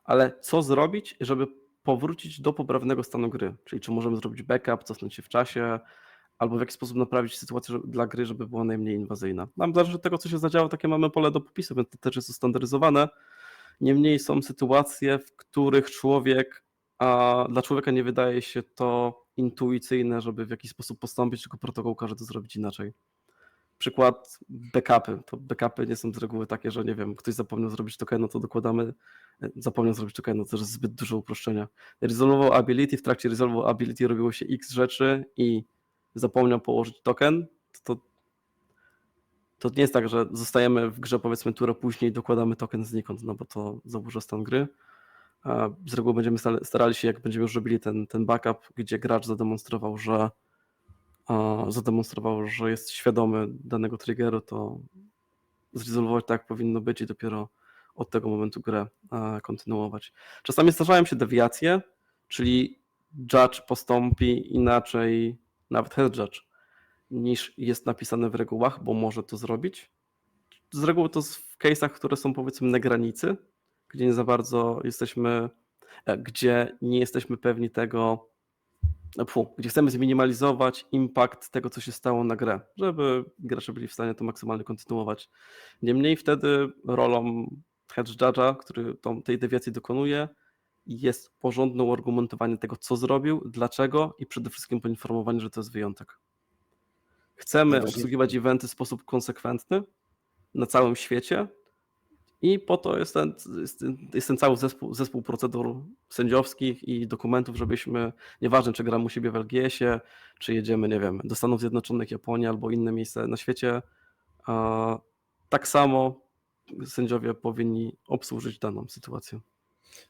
ale co zrobić, żeby powrócić do poprawnego stanu gry, czyli czy możemy zrobić backup, cofnąć się w czasie, albo w jaki sposób naprawić sytuację dla gry, żeby była najmniej inwazyjna. Nam zależy od tego, co się zadziało, takie mamy pole do popisu, więc to też jest ustandaryzowane. Niemniej są sytuacje, w których dla człowieka nie wydaje się to intuicyjne, żeby w jakiś sposób postąpić, tylko protokół każe to zrobić inaczej. Przykład backupy. To backupy nie są z reguły takie, że nie wiem, ktoś zapomniał zrobić tokenu, to dokładamy, zapomniał zrobić tokenu, to jest zbyt dużo uproszczenia. Resolve'ował ability, w trakcie resolve'ował ability robiło się x rzeczy i zapomniał położyć token, to nie jest tak, że zostajemy w grze, powiedzmy, turę później i dokładamy token znikąd, no bo to zaburza stan gry. Z reguły będziemy starali się, jak będziemy już robili ten backup, gdzie gracz zademonstrował, że jest świadomy danego triggeru, to zresolwować tak, jak powinno być i dopiero od tego momentu grę kontynuować. Czasami zdarzają się dewiacje, czyli judge postąpi inaczej, nawet head judge, niż jest napisane w regułach, bo może to zrobić. Z reguły to w case'ach, które są, powiedzmy, na granicy, gdzie nie za bardzo gdzie nie jesteśmy pewni tego, gdzie chcemy zminimalizować impact tego, co się stało na grę, żeby gracze byli w stanie to maksymalnie kontynuować. Niemniej wtedy rolą head judge'a, który tej dewiacji dokonuje, jest porządne uargumentowanie tego, co zrobił, dlaczego i przede wszystkim poinformowanie, że to jest wyjątek. Chcemy obsługiwać eventy w sposób konsekwentny, na całym świecie i po to jest ten cały zespół procedur sędziowskich i dokumentów, żebyśmy, nieważne czy gramy u siebie w LGS-ie, czy jedziemy, nie wiem, do Stanów Zjednoczonych, Japonii albo inne miejsca na świecie, tak samo sędziowie powinni obsłużyć daną sytuację.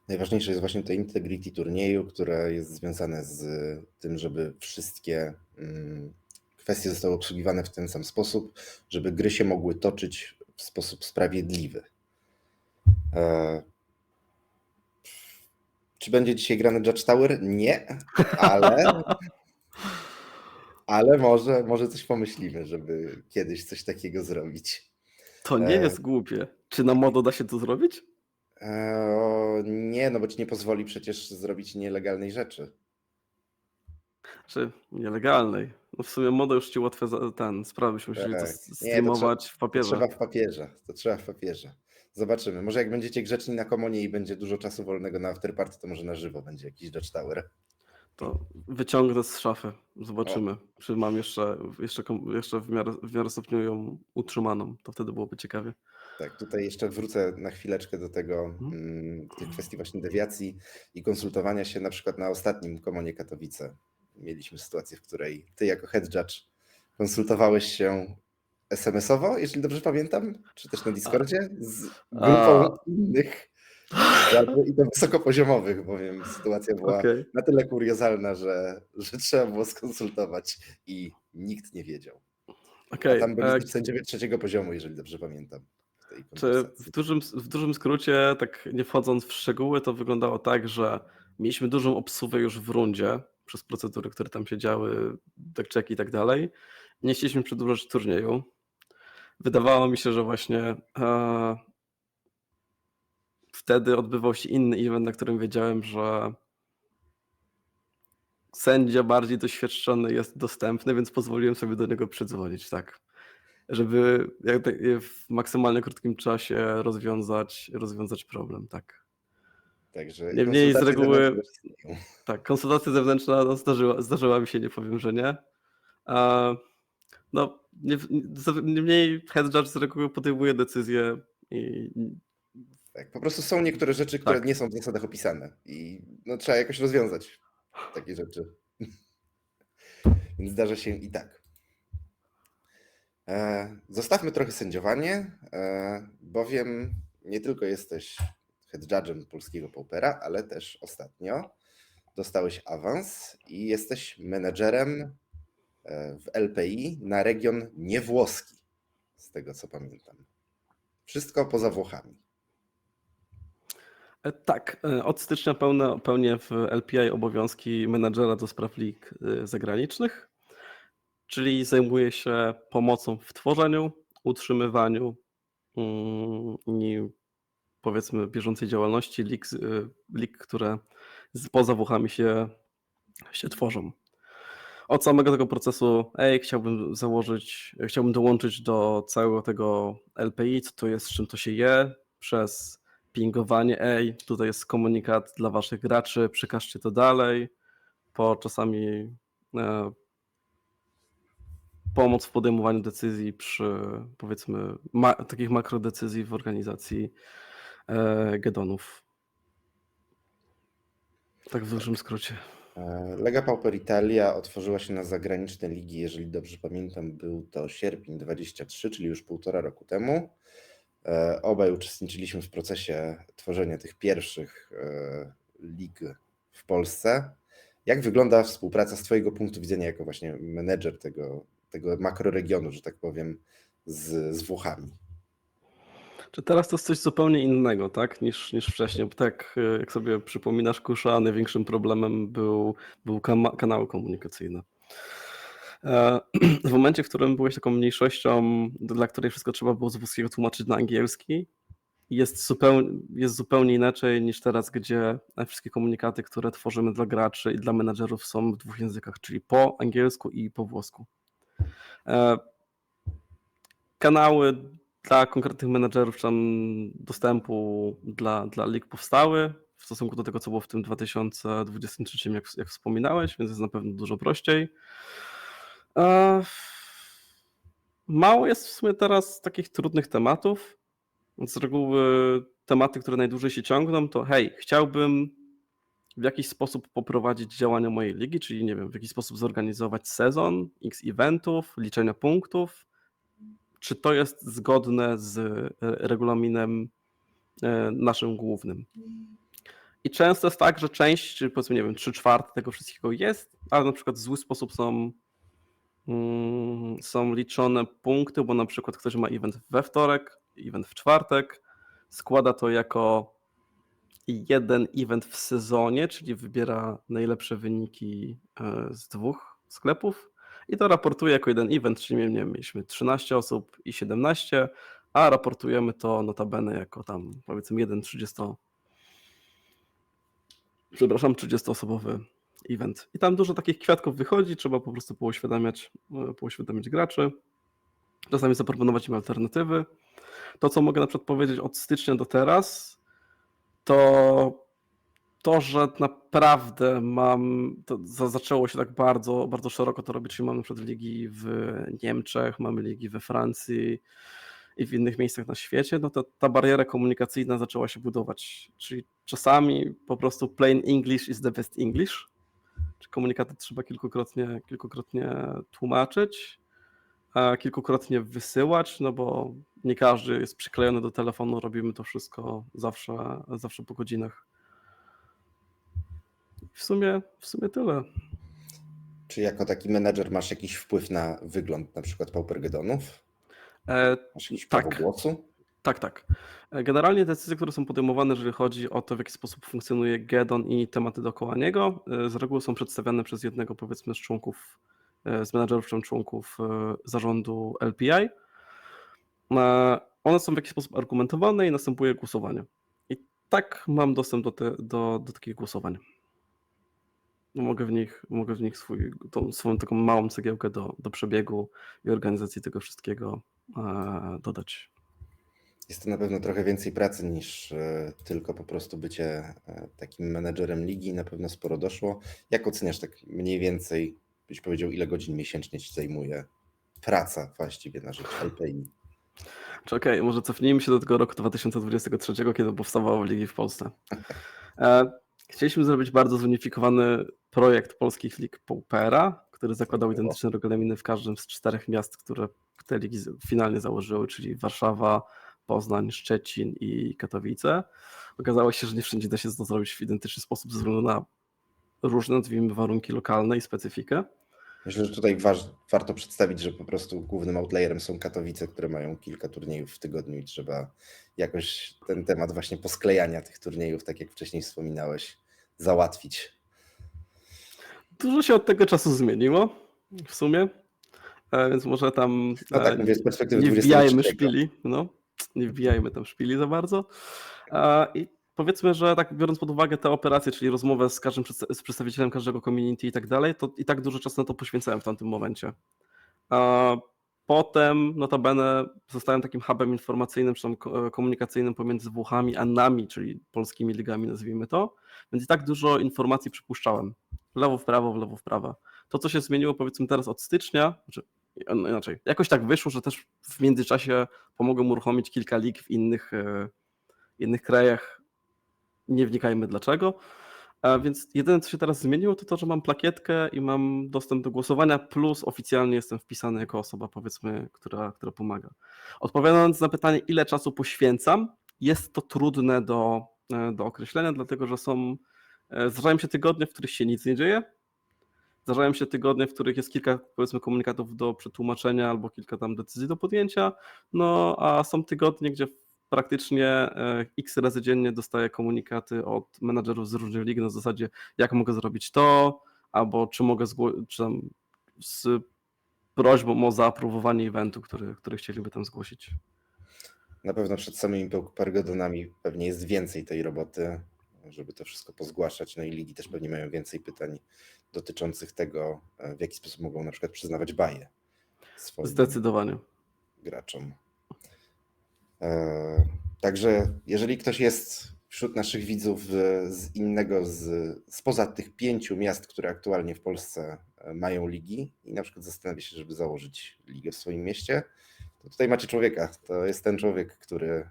Najważniejsze jest właśnie to integrity turnieju, które jest związane z tym, żeby wszystkie kwestie zostały obsługiwane w ten sam sposób, żeby gry się mogły toczyć w sposób sprawiedliwy. Czy będzie dzisiaj grany Judge Tower? Nie, ale może coś pomyślimy, żeby kiedyś coś takiego zrobić. To nie jest głupie. Czy na modo da się to zrobić? Nie, no bo ci nie pozwoli przecież zrobić nielegalnej rzeczy. Czy nielegalnej? No w sumie modo już ci łatwe sprawy, byśmy musieli to Tak. streamować w To papierze. trzeba w papierze. Zobaczymy. Może jak będziecie grzeczni na komonie i będzie dużo czasu wolnego na afterparty, to może na żywo będzie jakiś Judge Tower. To wyciągnę z szafy. Zobaczymy, czy mam jeszcze w miarę stopniu ją utrzymaną. To wtedy byłoby ciekawie. Tak, tutaj jeszcze wrócę na chwileczkę do tego, tych kwestii właśnie dewiacji i konsultowania się na przykład na ostatnim komonie Katowice. Mieliśmy sytuację, w której ty jako head judge konsultowałeś się SMS-owo, jeśli dobrze pamiętam, czy też na Discordzie z grupą innych i to wysokopoziomowych, bowiem sytuacja była na tyle kuriozalna, że trzeba było skonsultować i nikt nie wiedział. A tam byli sędziowie trzeciego poziomu, jeżeli dobrze pamiętam. Czy w dużym skrócie, tak nie wchodząc w szczegóły, to wyglądało tak, że mieliśmy dużą obsługę już w rundzie przez procedury, które tam się działy, deckchecki i tak dalej. Nie chcieliśmy przedłużać turnieju. Wydawało mi się, że właśnie wtedy odbywał się inny event, na którym wiedziałem, że sędzia bardziej doświadczony jest dostępny, więc pozwoliłem sobie do niego przydzwonić, tak. Żeby w maksymalnie krótkim czasie rozwiązać problem, tak. Także Niemniej z reguły tak, konsultacja zewnętrzna zdarzyła mi się, nie powiem, że nie. No, niemniej head judge z reguły podejmuje decyzję i tak, po prostu są niektóre rzeczy, które nie są w zasadach opisane i no, trzeba jakoś rozwiązać takie rzeczy. Więc zdarza się i tak. Zostawmy trochę sędziowanie, bowiem nie tylko jesteś head judge'em polskiego Paupera, ale też ostatnio dostałeś awans i jesteś menedżerem w LPI na region niewłoski, z tego co pamiętam. Wszystko poza Włochami. Tak, od stycznia pełnię w LPI obowiązki menadżera do spraw lig zagranicznych, czyli zajmuję się pomocą w tworzeniu, utrzymywaniu i powiedzmy bieżącej działalności lig, które poza Włochami się tworzą. Od samego tego procesu chciałbym dołączyć do całego tego LPI, co to jest, z czym to się je, przez pingowanie, tutaj jest komunikat dla waszych graczy, przekażcie to dalej, po czasami pomoc w podejmowaniu decyzji przy, powiedzmy, takich makrodecyzji w organizacji Gedonów. Tak w dużym skrócie. Lega Pauper Italia otworzyła się na zagraniczne ligi, jeżeli dobrze pamiętam, był to sierpień 23, czyli już 1,5 roku temu. Obaj uczestniczyliśmy w procesie tworzenia tych pierwszych lig w Polsce. Jak wygląda współpraca z twojego punktu widzenia jako właśnie menedżer tego makroregionu, że tak powiem, z Włochami? Czy teraz to jest coś zupełnie innego, tak, niż wcześniej, bo tak jak sobie przypominasz, Kusza, największym problemem był kanały komunikacyjne. W momencie, w którym byłeś taką mniejszością, dla której wszystko trzeba było z włoskiego tłumaczyć na angielski, jest zupełnie inaczej niż teraz, gdzie wszystkie komunikaty, które tworzymy dla graczy i dla menadżerów są w 2 językach, czyli po angielsku i po włosku. Kanały dla konkretnych menadżerów czy tam dostępu dla lig powstały w stosunku do tego, co było w tym 2023, jak wspominałeś, więc jest na pewno dużo prościej. Mało jest w sumie teraz takich trudnych tematów. Z reguły tematy, które najdłużej się ciągną, to hej, chciałbym w jakiś sposób poprowadzić działania mojej ligi, czyli nie wiem, w jakiś sposób zorganizować sezon, x eventów, liczenia punktów. Czy to jest zgodne z regulaminem naszym głównym? I często jest tak, że część, czy powiedzmy, nie wiem, 3/4 tego wszystkiego jest, ale na przykład w zły sposób są liczone punkty, bo na przykład ktoś ma event we wtorek, event w czwartek, składa to jako jeden event w sezonie, czyli wybiera najlepsze wyniki z 2 sklepów i to raportuje jako jeden event, czyli nie wiem, mieliśmy 13 osób i 17, a raportujemy to notabene jako tam powiedzmy 30-osobowy event. I tam dużo takich kwiatków wychodzi, trzeba po prostu pouświadamiać graczy, czasami zaproponować im alternatywy. To, co mogę na przykład powiedzieć od stycznia do teraz, to, że naprawdę zaczęło się tak bardzo, bardzo szeroko to robić, czyli mamy na przykład ligi w Niemczech, mamy ligi we Francji i w innych miejscach na świecie, no to ta bariera komunikacyjna zaczęła się budować. Czyli czasami po prostu plain English is the best English, czy komunikaty trzeba kilkukrotnie tłumaczyć, a kilkukrotnie wysyłać, no bo nie każdy jest przyklejony do telefonu, robimy to wszystko zawsze po godzinach. W sumie tyle. Czy jako taki menedżer masz jakiś wpływ na wygląd na przykład Paupergedonów? Masz jakiś prawo głosu? Tak. Generalnie decyzje, które są podejmowane, jeżeli chodzi o to, w jaki sposób funkcjonuje Gedon i tematy dookoła niego, z reguły są przedstawiane przez jednego, powiedzmy, z menedżerów czy członków zarządu LPI. One są w jakiś sposób argumentowane i następuje głosowanie. I tak mam dostęp do takich głosowań. Mogę w nich swoją taką małą cegiełkę do przebiegu i organizacji tego wszystkiego dodać. Jest to na pewno trochę więcej pracy niż tylko po prostu bycie takim menedżerem ligi. Na pewno sporo doszło. Jak oceniasz tak mniej więcej, byś powiedział, ile godzin miesięcznie ci zajmuje praca właściwie na rzecz LPI? Czy okej, może cofnijmy się do tego roku 2023, kiedy powstawały ligi w Polsce. Chcieliśmy zrobić bardzo zunifikowany projekt polskich lig Paupera, który zakładał identyczne regulaminy w każdym z 4 miast, które te ligi finalnie założyły, czyli Warszawa, Poznań, Szczecin i Katowice. Okazało się, że nie wszędzie da się to zrobić w identyczny sposób ze względu na różne, nazwijmy, warunki lokalne i specyfikę. Myślę, że tutaj warto przedstawić, że po prostu głównym outlierem są Katowice, które mają kilka turniejów w tygodniu i trzeba jakoś ten temat właśnie posklejania tych turniejów, tak jak wcześniej wspominałeś, załatwić. Dużo się od tego czasu zmieniło w sumie, więc może tam No tak, mówię z perspektywy nie wbijajmy 23. szpili, nie wbijajmy tam szpili za bardzo. I powiedzmy, że tak biorąc pod uwagę te operacje, czyli rozmowę z przedstawicielem każdego community i tak dalej, to i tak dużo czasu na to poświęcałem w tamtym momencie. Potem notabene zostałem takim hubem informacyjnym, czy tam komunikacyjnym pomiędzy Włochami a nami, czyli polskimi ligami, nazwijmy to, więc i tak dużo informacji przypuszczałem. W lewo, w prawo. To, co się zmieniło, powiedzmy teraz od stycznia, inaczej, jakoś tak wyszło, że też w międzyczasie pomogłem uruchomić kilka lig w innych krajach. Nie wnikajmy dlaczego. Więc jedyne, co się teraz zmieniło, to, że mam plakietkę i mam dostęp do głosowania, plus oficjalnie jestem wpisany jako osoba, powiedzmy, która pomaga. Odpowiadając na pytanie, ile czasu poświęcam, jest to trudne do określenia, dlatego że zdarzają się tygodnie, w których się nic nie dzieje. Zdarzają się tygodnie, w których jest kilka, powiedzmy, komunikatów do przetłumaczenia albo kilka tam decyzji do podjęcia, a są tygodnie, gdzie praktycznie x razy dziennie dostaję komunikaty od menadżerów z różnych lig na zasadzie, jak mogę zrobić to, albo czy mogę z prośbą o zaaprobowanie eventu, który chcieliby tam zgłosić. Na pewno przed samymi Paupergedonami pewnie jest więcej tej roboty, żeby to wszystko pozgłaszać. No i ligi też pewnie mają więcej pytań dotyczących tego, w jaki sposób mogą na przykład przyznawać baje swoim Zdecydowanie graczom. Także jeżeli ktoś jest wśród naszych widzów spoza tych 5 miast, które aktualnie w Polsce mają ligi i na przykład zastanawia się, żeby założyć ligę w swoim mieście, to tutaj macie człowieka. To jest ten człowiek, który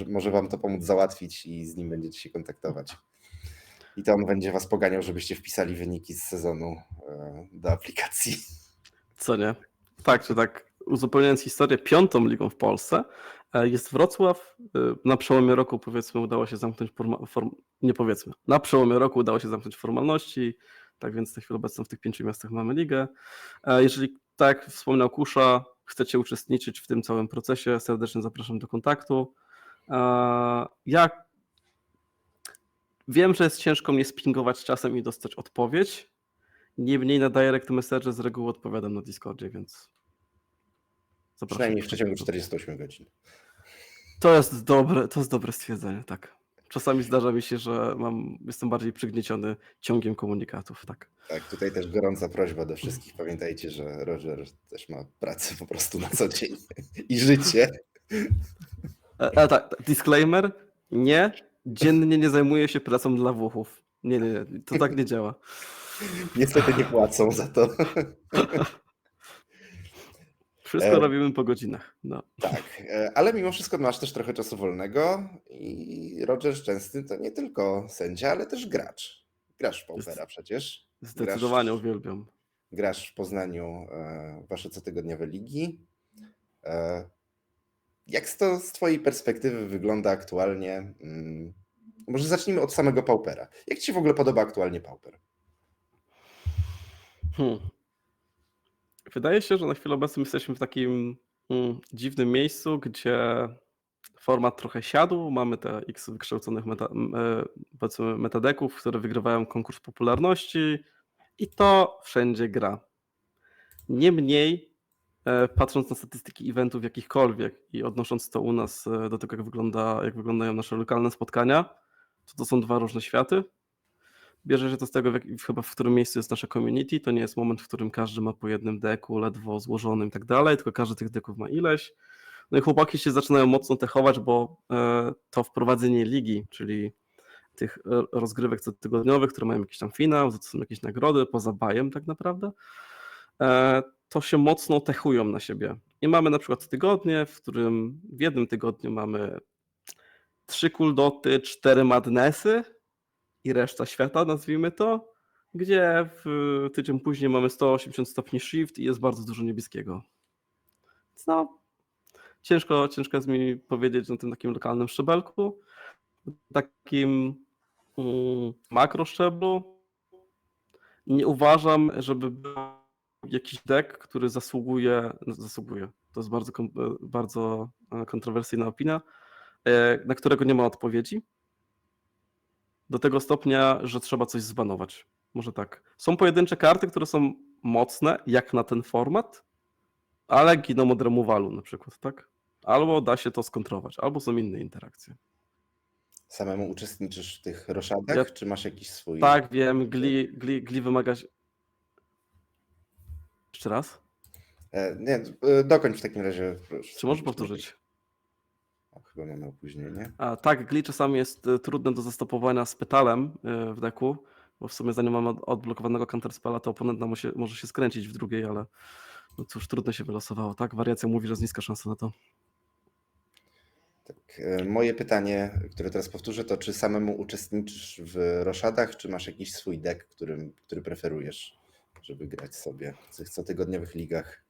może wam to pomóc załatwić i z nim będziecie się kontaktować. I to on będzie was poganiał, żebyście wpisali wyniki z sezonu do aplikacji. Co nie? Tak, czy tak, uzupełniając historię, 5. ligą w Polsce jest Wrocław. Na przełomie roku, powiedzmy, udało się zamknąć na przełomie roku udało się zamknąć formalności, tak więc na chwilę obecną w tych 5 miastach mamy ligę. Jeżeli, tak jak wspomniał Kusza, chcecie uczestniczyć w tym całym procesie, serdecznie zapraszam do kontaktu. Ja wiem, że jest ciężko mnie spingować czasem i dostać odpowiedź. Niemniej na direct message z reguły odpowiadam na Discordzie, więc zapraszam. Przynajmniej w przeciągu 48 godzin. To jest dobre stwierdzenie, tak. Czasami zdarza mi się, że jestem bardziej przygnieciony ciągiem komunikatów, tak. Tak, tutaj też gorąca prośba do wszystkich. Pamiętajcie, że Roger też ma pracę po prostu na co dzień i życie. Tak, disclaimer, nie, dziennie nie zajmuję się pracą dla Włochów. Nie, to tak nie działa. Niestety nie płacą za to. Wszystko robimy po godzinach. No. Tak, ale mimo wszystko masz też trochę czasu wolnego i Roger Szczęsny to nie tylko sędzia, ale też gracz. Grasz w Paupera przecież. Zdecydowanie uwielbiam. Grasz w Poznaniu wasze cotygodniowe ligi. Jak to z twojej perspektywy wygląda aktualnie? Może zacznijmy od samego Paupera. Jak ci się w ogóle podoba aktualnie Pauper? Wydaje się, że na chwilę obecną jesteśmy w takim dziwnym miejscu, gdzie format trochę siadł. Mamy te x wykształconych metadeków, które wygrywają konkurs popularności i to wszędzie gra. Niemniej, patrząc na statystyki eventów jakichkolwiek i odnosząc to u nas do tego, jak wyglądają nasze lokalne spotkania, to są dwa różne światy. Bierze się to z tego, chyba w którym miejscu jest nasze community. To nie jest moment, w którym każdy ma po jednym deku, ledwo złożonym i tak dalej, tylko każdy tych deków ma ileś. No i chłopaki się zaczynają mocno techować, bo to wprowadzenie ligi, czyli tych rozgrywek cotygodniowych, które mają jakiś tam finał, to są jakieś nagrody, poza bajem tak naprawdę, to się mocno techują na siebie. I mamy na przykład tygodnie, w którym w jednym tygodniu mamy 3 Cooldoty, 4 Madnessy i reszta świata, nazwijmy to, gdzie w tydzień później mamy 180 stopni shift i jest bardzo dużo niebieskiego. No, ciężko jest mi powiedzieć na tym takim lokalnym szczebelku. Takim makro szczeblu nie uważam, żeby był jakiś deck, który zasługuje, to jest bardzo kontrowersyjna opinia, na którego nie ma odpowiedzi. Do tego stopnia, że trzeba coś zbanować. Może tak. Są pojedyncze karty, które są mocne, jak na ten format, ale giną od remowalu na przykład, tak? Albo da się to skontrować, albo są inne interakcje. Samemu uczestniczysz w tych roszadach, czy masz jakiś swój... Tak, wiem, Gli wymaga... Jeszcze raz? Nie, dokończ w takim razie. Proszę. Czy możesz powtórzyć? Chyba mamy opóźnienie. Tak, Gli czasami jest trudne do zastopowania z petalem w deku, bo w sumie zanim mamy odblokowanego counterspella, to oponent może się skręcić w drugiej, ale no cóż, trudno się wylosowało, tak? Wariacja mówi, że jest niska szansa na to. Tak, moje pytanie, które teraz powtórzę, to czy samemu uczestniczysz w roszadach, czy masz jakiś swój deck, który preferujesz, żeby grać sobie w tych cotygodniowych ligach?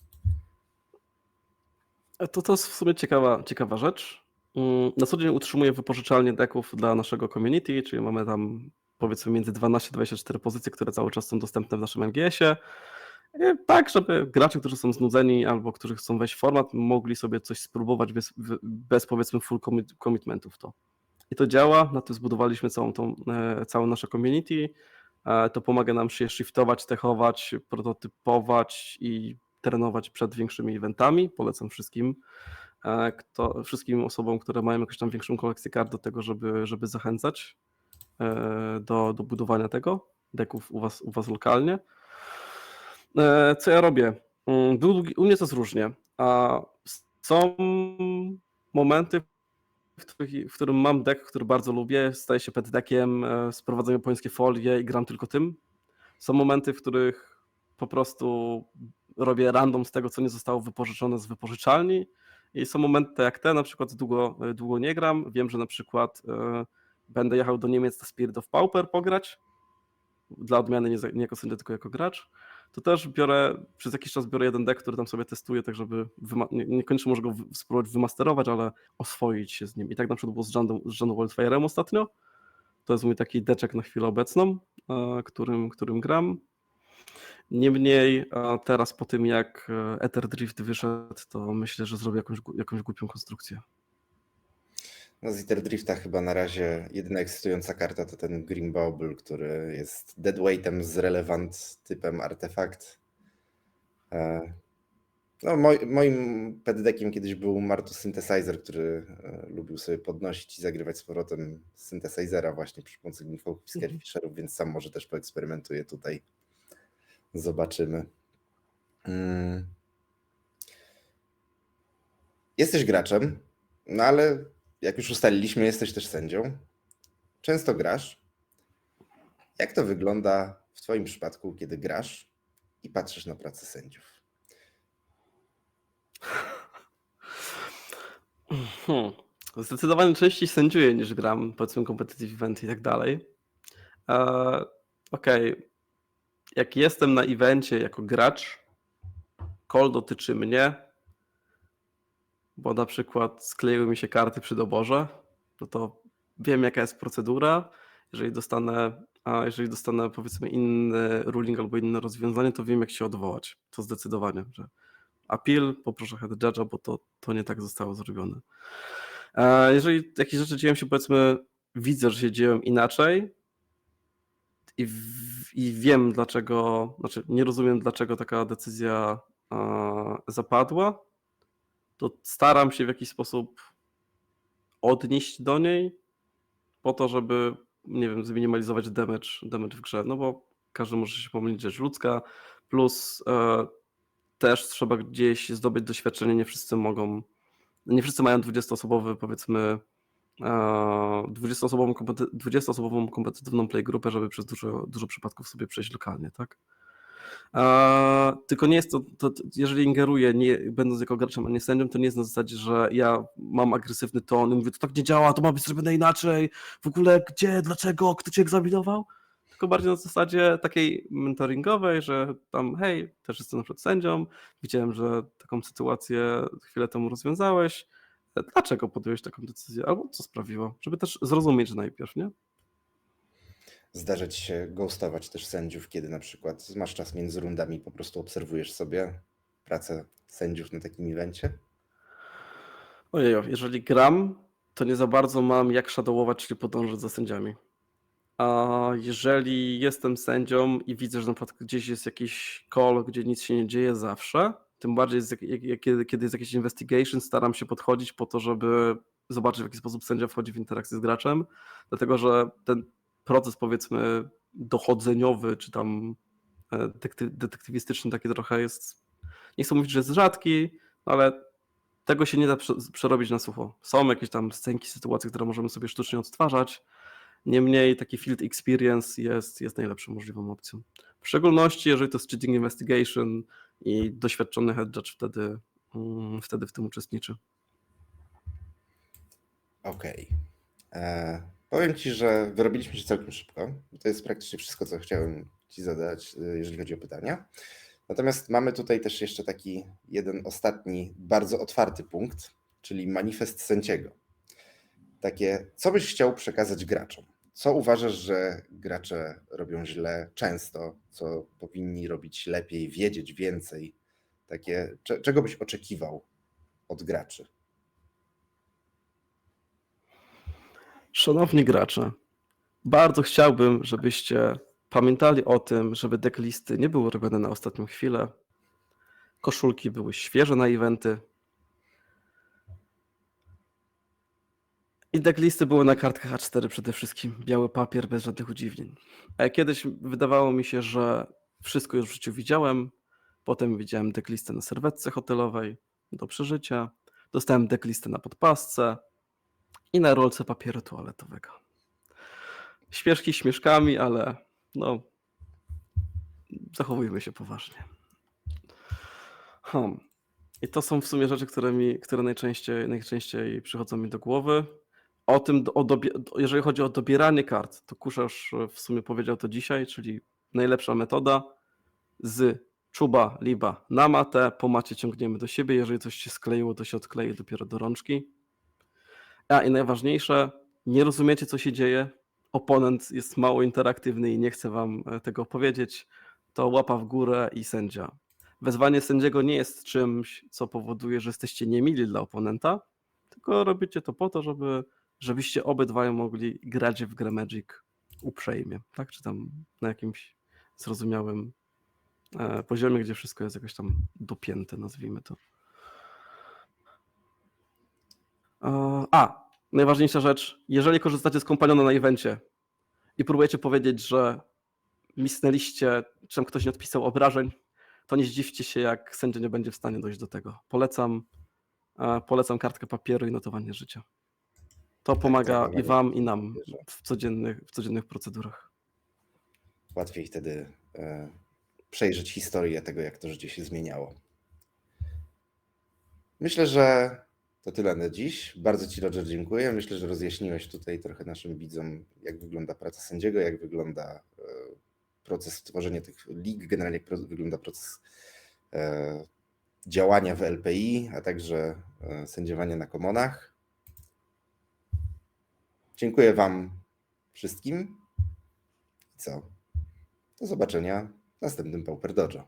To jest w sumie ciekawa rzecz. Na co dzień utrzymuję wypożyczalnię decków dla naszego community, czyli mamy tam powiedzmy między 12-24 pozycje, które cały czas są dostępne w naszym MGS-ie. Tak, żeby gracze, którzy są znudzeni albo którzy chcą wejść w format, mogli sobie coś spróbować bez powiedzmy full commitmentu w to. I to działa, na tym zbudowaliśmy całe nasze community. To pomaga nam się shiftować, techować, prototypować i trenować przed większymi eventami. Polecam wszystkim osobom, które mają jakąś tam większą kolekcję kart do tego, żeby zachęcać do budowania tego, decków u was lokalnie. Co ja robię? U mnie to jest różnie. Są momenty, w którym mam deck, który bardzo lubię, staję się pet deckiem, sprowadzam japońskie folie i gram tylko tym. Są momenty, w których po prostu robię random z tego, co nie zostało wypożyczone z wypożyczalni i są momenty jak te, na przykład długo nie gram, wiem, że na przykład będę jechał do Niemiec na Spirit of Pauper pograć, dla odmiany nie jako sędzia, tylko jako gracz, to też przez jakiś czas biorę jeden deck, który tam sobie testuję, tak żeby niekoniecznie może go spróbować wymasterować, ale oswoić się z nim. I tak na przykład było z John Wildfire'em ostatnio. To jest mój taki deczek na chwilę obecną, którym gram. Niemniej teraz po tym, jak Ether Drift wyszedł, to myślę, że zrobię jakąś głupią konstrukcję. No z Ether Drifta chyba na razie jedyna ekscytująca karta to ten Green Bauble, który jest deadweightem z relevant typem artefakt. No, moim pet deckiem kiedyś był Martu Synthesizer, który lubił sobie podnosić i zagrywać z powrotem Synthesizera właśnie przy pomocy Glimfów i Scarefisherów, więc sam może też poeksperymentuję tutaj. Zobaczymy. Jesteś graczem, no ale jak już ustaliliśmy, jesteś też sędzią. Często grasz. Jak to wygląda w twoim przypadku, kiedy grasz i patrzysz na pracę sędziów? Zdecydowanie częściej sędziuję niż gram, powiedzmy competitive event i tak dalej. Okej. Jak jestem na evencie jako gracz, call dotyczy mnie, bo na przykład skleiły mi się karty przy doborze, no to wiem jaka jest procedura. Jeżeli dostanę powiedzmy inny ruling albo inne rozwiązanie, to wiem jak się odwołać. To zdecydowanie, że appeal, poproszę head judge'a, bo to nie tak zostało zrobione. Jeżeli jakieś rzeczy dzieją się, powiedzmy, widzę, że się dzieją inaczej i wiem dlaczego, znaczy nie rozumiem dlaczego taka decyzja zapadła, to staram się w jakiś sposób odnieść do niej po to, żeby, nie wiem, zminimalizować damage w grze, no bo każdy może się pomylić, rzecz ludzka, plus też trzeba gdzieś zdobyć doświadczenie, nie wszyscy mają 20-osobowy, powiedzmy, 20-osobową kompetytywną playgrupę, żeby przez dużo przypadków sobie przejść lokalnie, tak? Tylko nie jest to jeżeli ingeruję, będąc jako graczem, a nie sędzią, to nie jest na zasadzie, że ja mam agresywny ton i mówię, to tak nie działa, to ma być zrobione inaczej, w ogóle gdzie, dlaczego, kto cię egzaminował? Tylko bardziej na zasadzie takiej mentoringowej, że tam hej, też jestem na przykład sędzią, widziałem, że taką sytuację chwilę temu rozwiązałeś, dlaczego podjąłeś taką decyzję, albo co sprawiło, żeby też zrozumieć najpierw, nie? Zdarza ci się ghostować też sędziów, kiedy na przykład masz czas między rundami, po prostu obserwujesz sobie pracę sędziów na takim evencie? Ojejo, jeżeli gram, to nie za bardzo mam jak shadowować, czyli podążać za sędziami. A jeżeli jestem sędzią i widzę, że na przykład gdzieś jest jakiś call, gdzie nic się nie dzieje zawsze, tym bardziej kiedy jest jakiś investigation, staram się podchodzić po to, żeby zobaczyć, w jaki sposób sędzia wchodzi w interakcję z graczem, dlatego że ten proces, powiedzmy, dochodzeniowy, czy tam detektywistyczny taki trochę jest, nie chcę mówić, że jest rzadki, ale tego się nie da przerobić na sucho. Są jakieś tam scenki, sytuacje, które możemy sobie sztucznie odtwarzać, niemniej taki field experience jest najlepszą możliwą opcją. W szczególności jeżeli to jest cheating investigation i doświadczony head judge wtedy w tym uczestniczy. Okej. Powiem ci, że wyrobiliśmy się całkiem szybko. To jest praktycznie wszystko, co chciałem ci zadać, jeżeli chodzi o pytania. Natomiast mamy tutaj też jeszcze taki jeden ostatni, bardzo otwarty punkt, czyli manifest sędziego. Takie, co byś chciał przekazać graczom? Co uważasz, że gracze robią źle często? Co powinni robić lepiej, wiedzieć więcej? Takie, czego byś oczekiwał od graczy? Szanowni gracze, bardzo chciałbym, żebyście pamiętali o tym, żeby decklisty nie były robione na ostatnią chwilę, koszulki były świeże na eventy i decklisty były na kartkach A4 przede wszystkim, biały papier bez żadnych udziwnień. A kiedyś wydawało mi się, że wszystko już w życiu widziałem, potem widziałem decklistę na serwetce hotelowej do przeżycia, dostałem decklistę na podpasce i na rolce papieru toaletowego. Śmieszki śmieszkami, ale no zachowujmy się poważnie. I to są w sumie rzeczy, które najczęściej przychodzą mi do głowy. Jeżeli chodzi o dobieranie kart, to Kuszasz w sumie powiedział to dzisiaj, czyli najlepsza metoda z czuba, liba na matę, po macie ciągniemy do siebie, jeżeli coś się skleiło, to się odklei dopiero do rączki. I najważniejsze, nie rozumiecie, co się dzieje, oponent jest mało interaktywny i nie chce wam tego powiedzieć, to łapa w górę i sędzia. Wezwanie sędziego nie jest czymś, co powoduje, że jesteście niemili dla oponenta, tylko robicie to po to, żebyście obydwaj mogli grać w grę Magic uprzejmie, tak? Czy tam na jakimś zrozumiałym poziomie, gdzie wszystko jest jakoś tam dopięte, nazwijmy to. Najważniejsza rzecz, jeżeli korzystacie z kompaniona na evencie i próbujecie powiedzieć, że misnęliście, czym ktoś nie odpisał obrażeń, to nie zdziwcie się, jak sędzia nie będzie w stanie dojść do tego. Polecam kartkę papieru i notowanie życia. To pomaga i wam, i nam w codziennych procedurach. Łatwiej wtedy przejrzeć historię tego, jak to życie się zmieniało. Myślę, że to tyle na dziś. Bardzo Ci, Roger, dziękuję. Myślę, że rozjaśniłeś tutaj trochę naszym widzom, jak wygląda praca sędziego, jak wygląda proces tworzenia tych lig, generalnie jak wygląda proces działania w LPI, a także sędziowania na komonach. Dziękuję Wam wszystkim. I co? Do zobaczenia w następnym Pauper Dojo.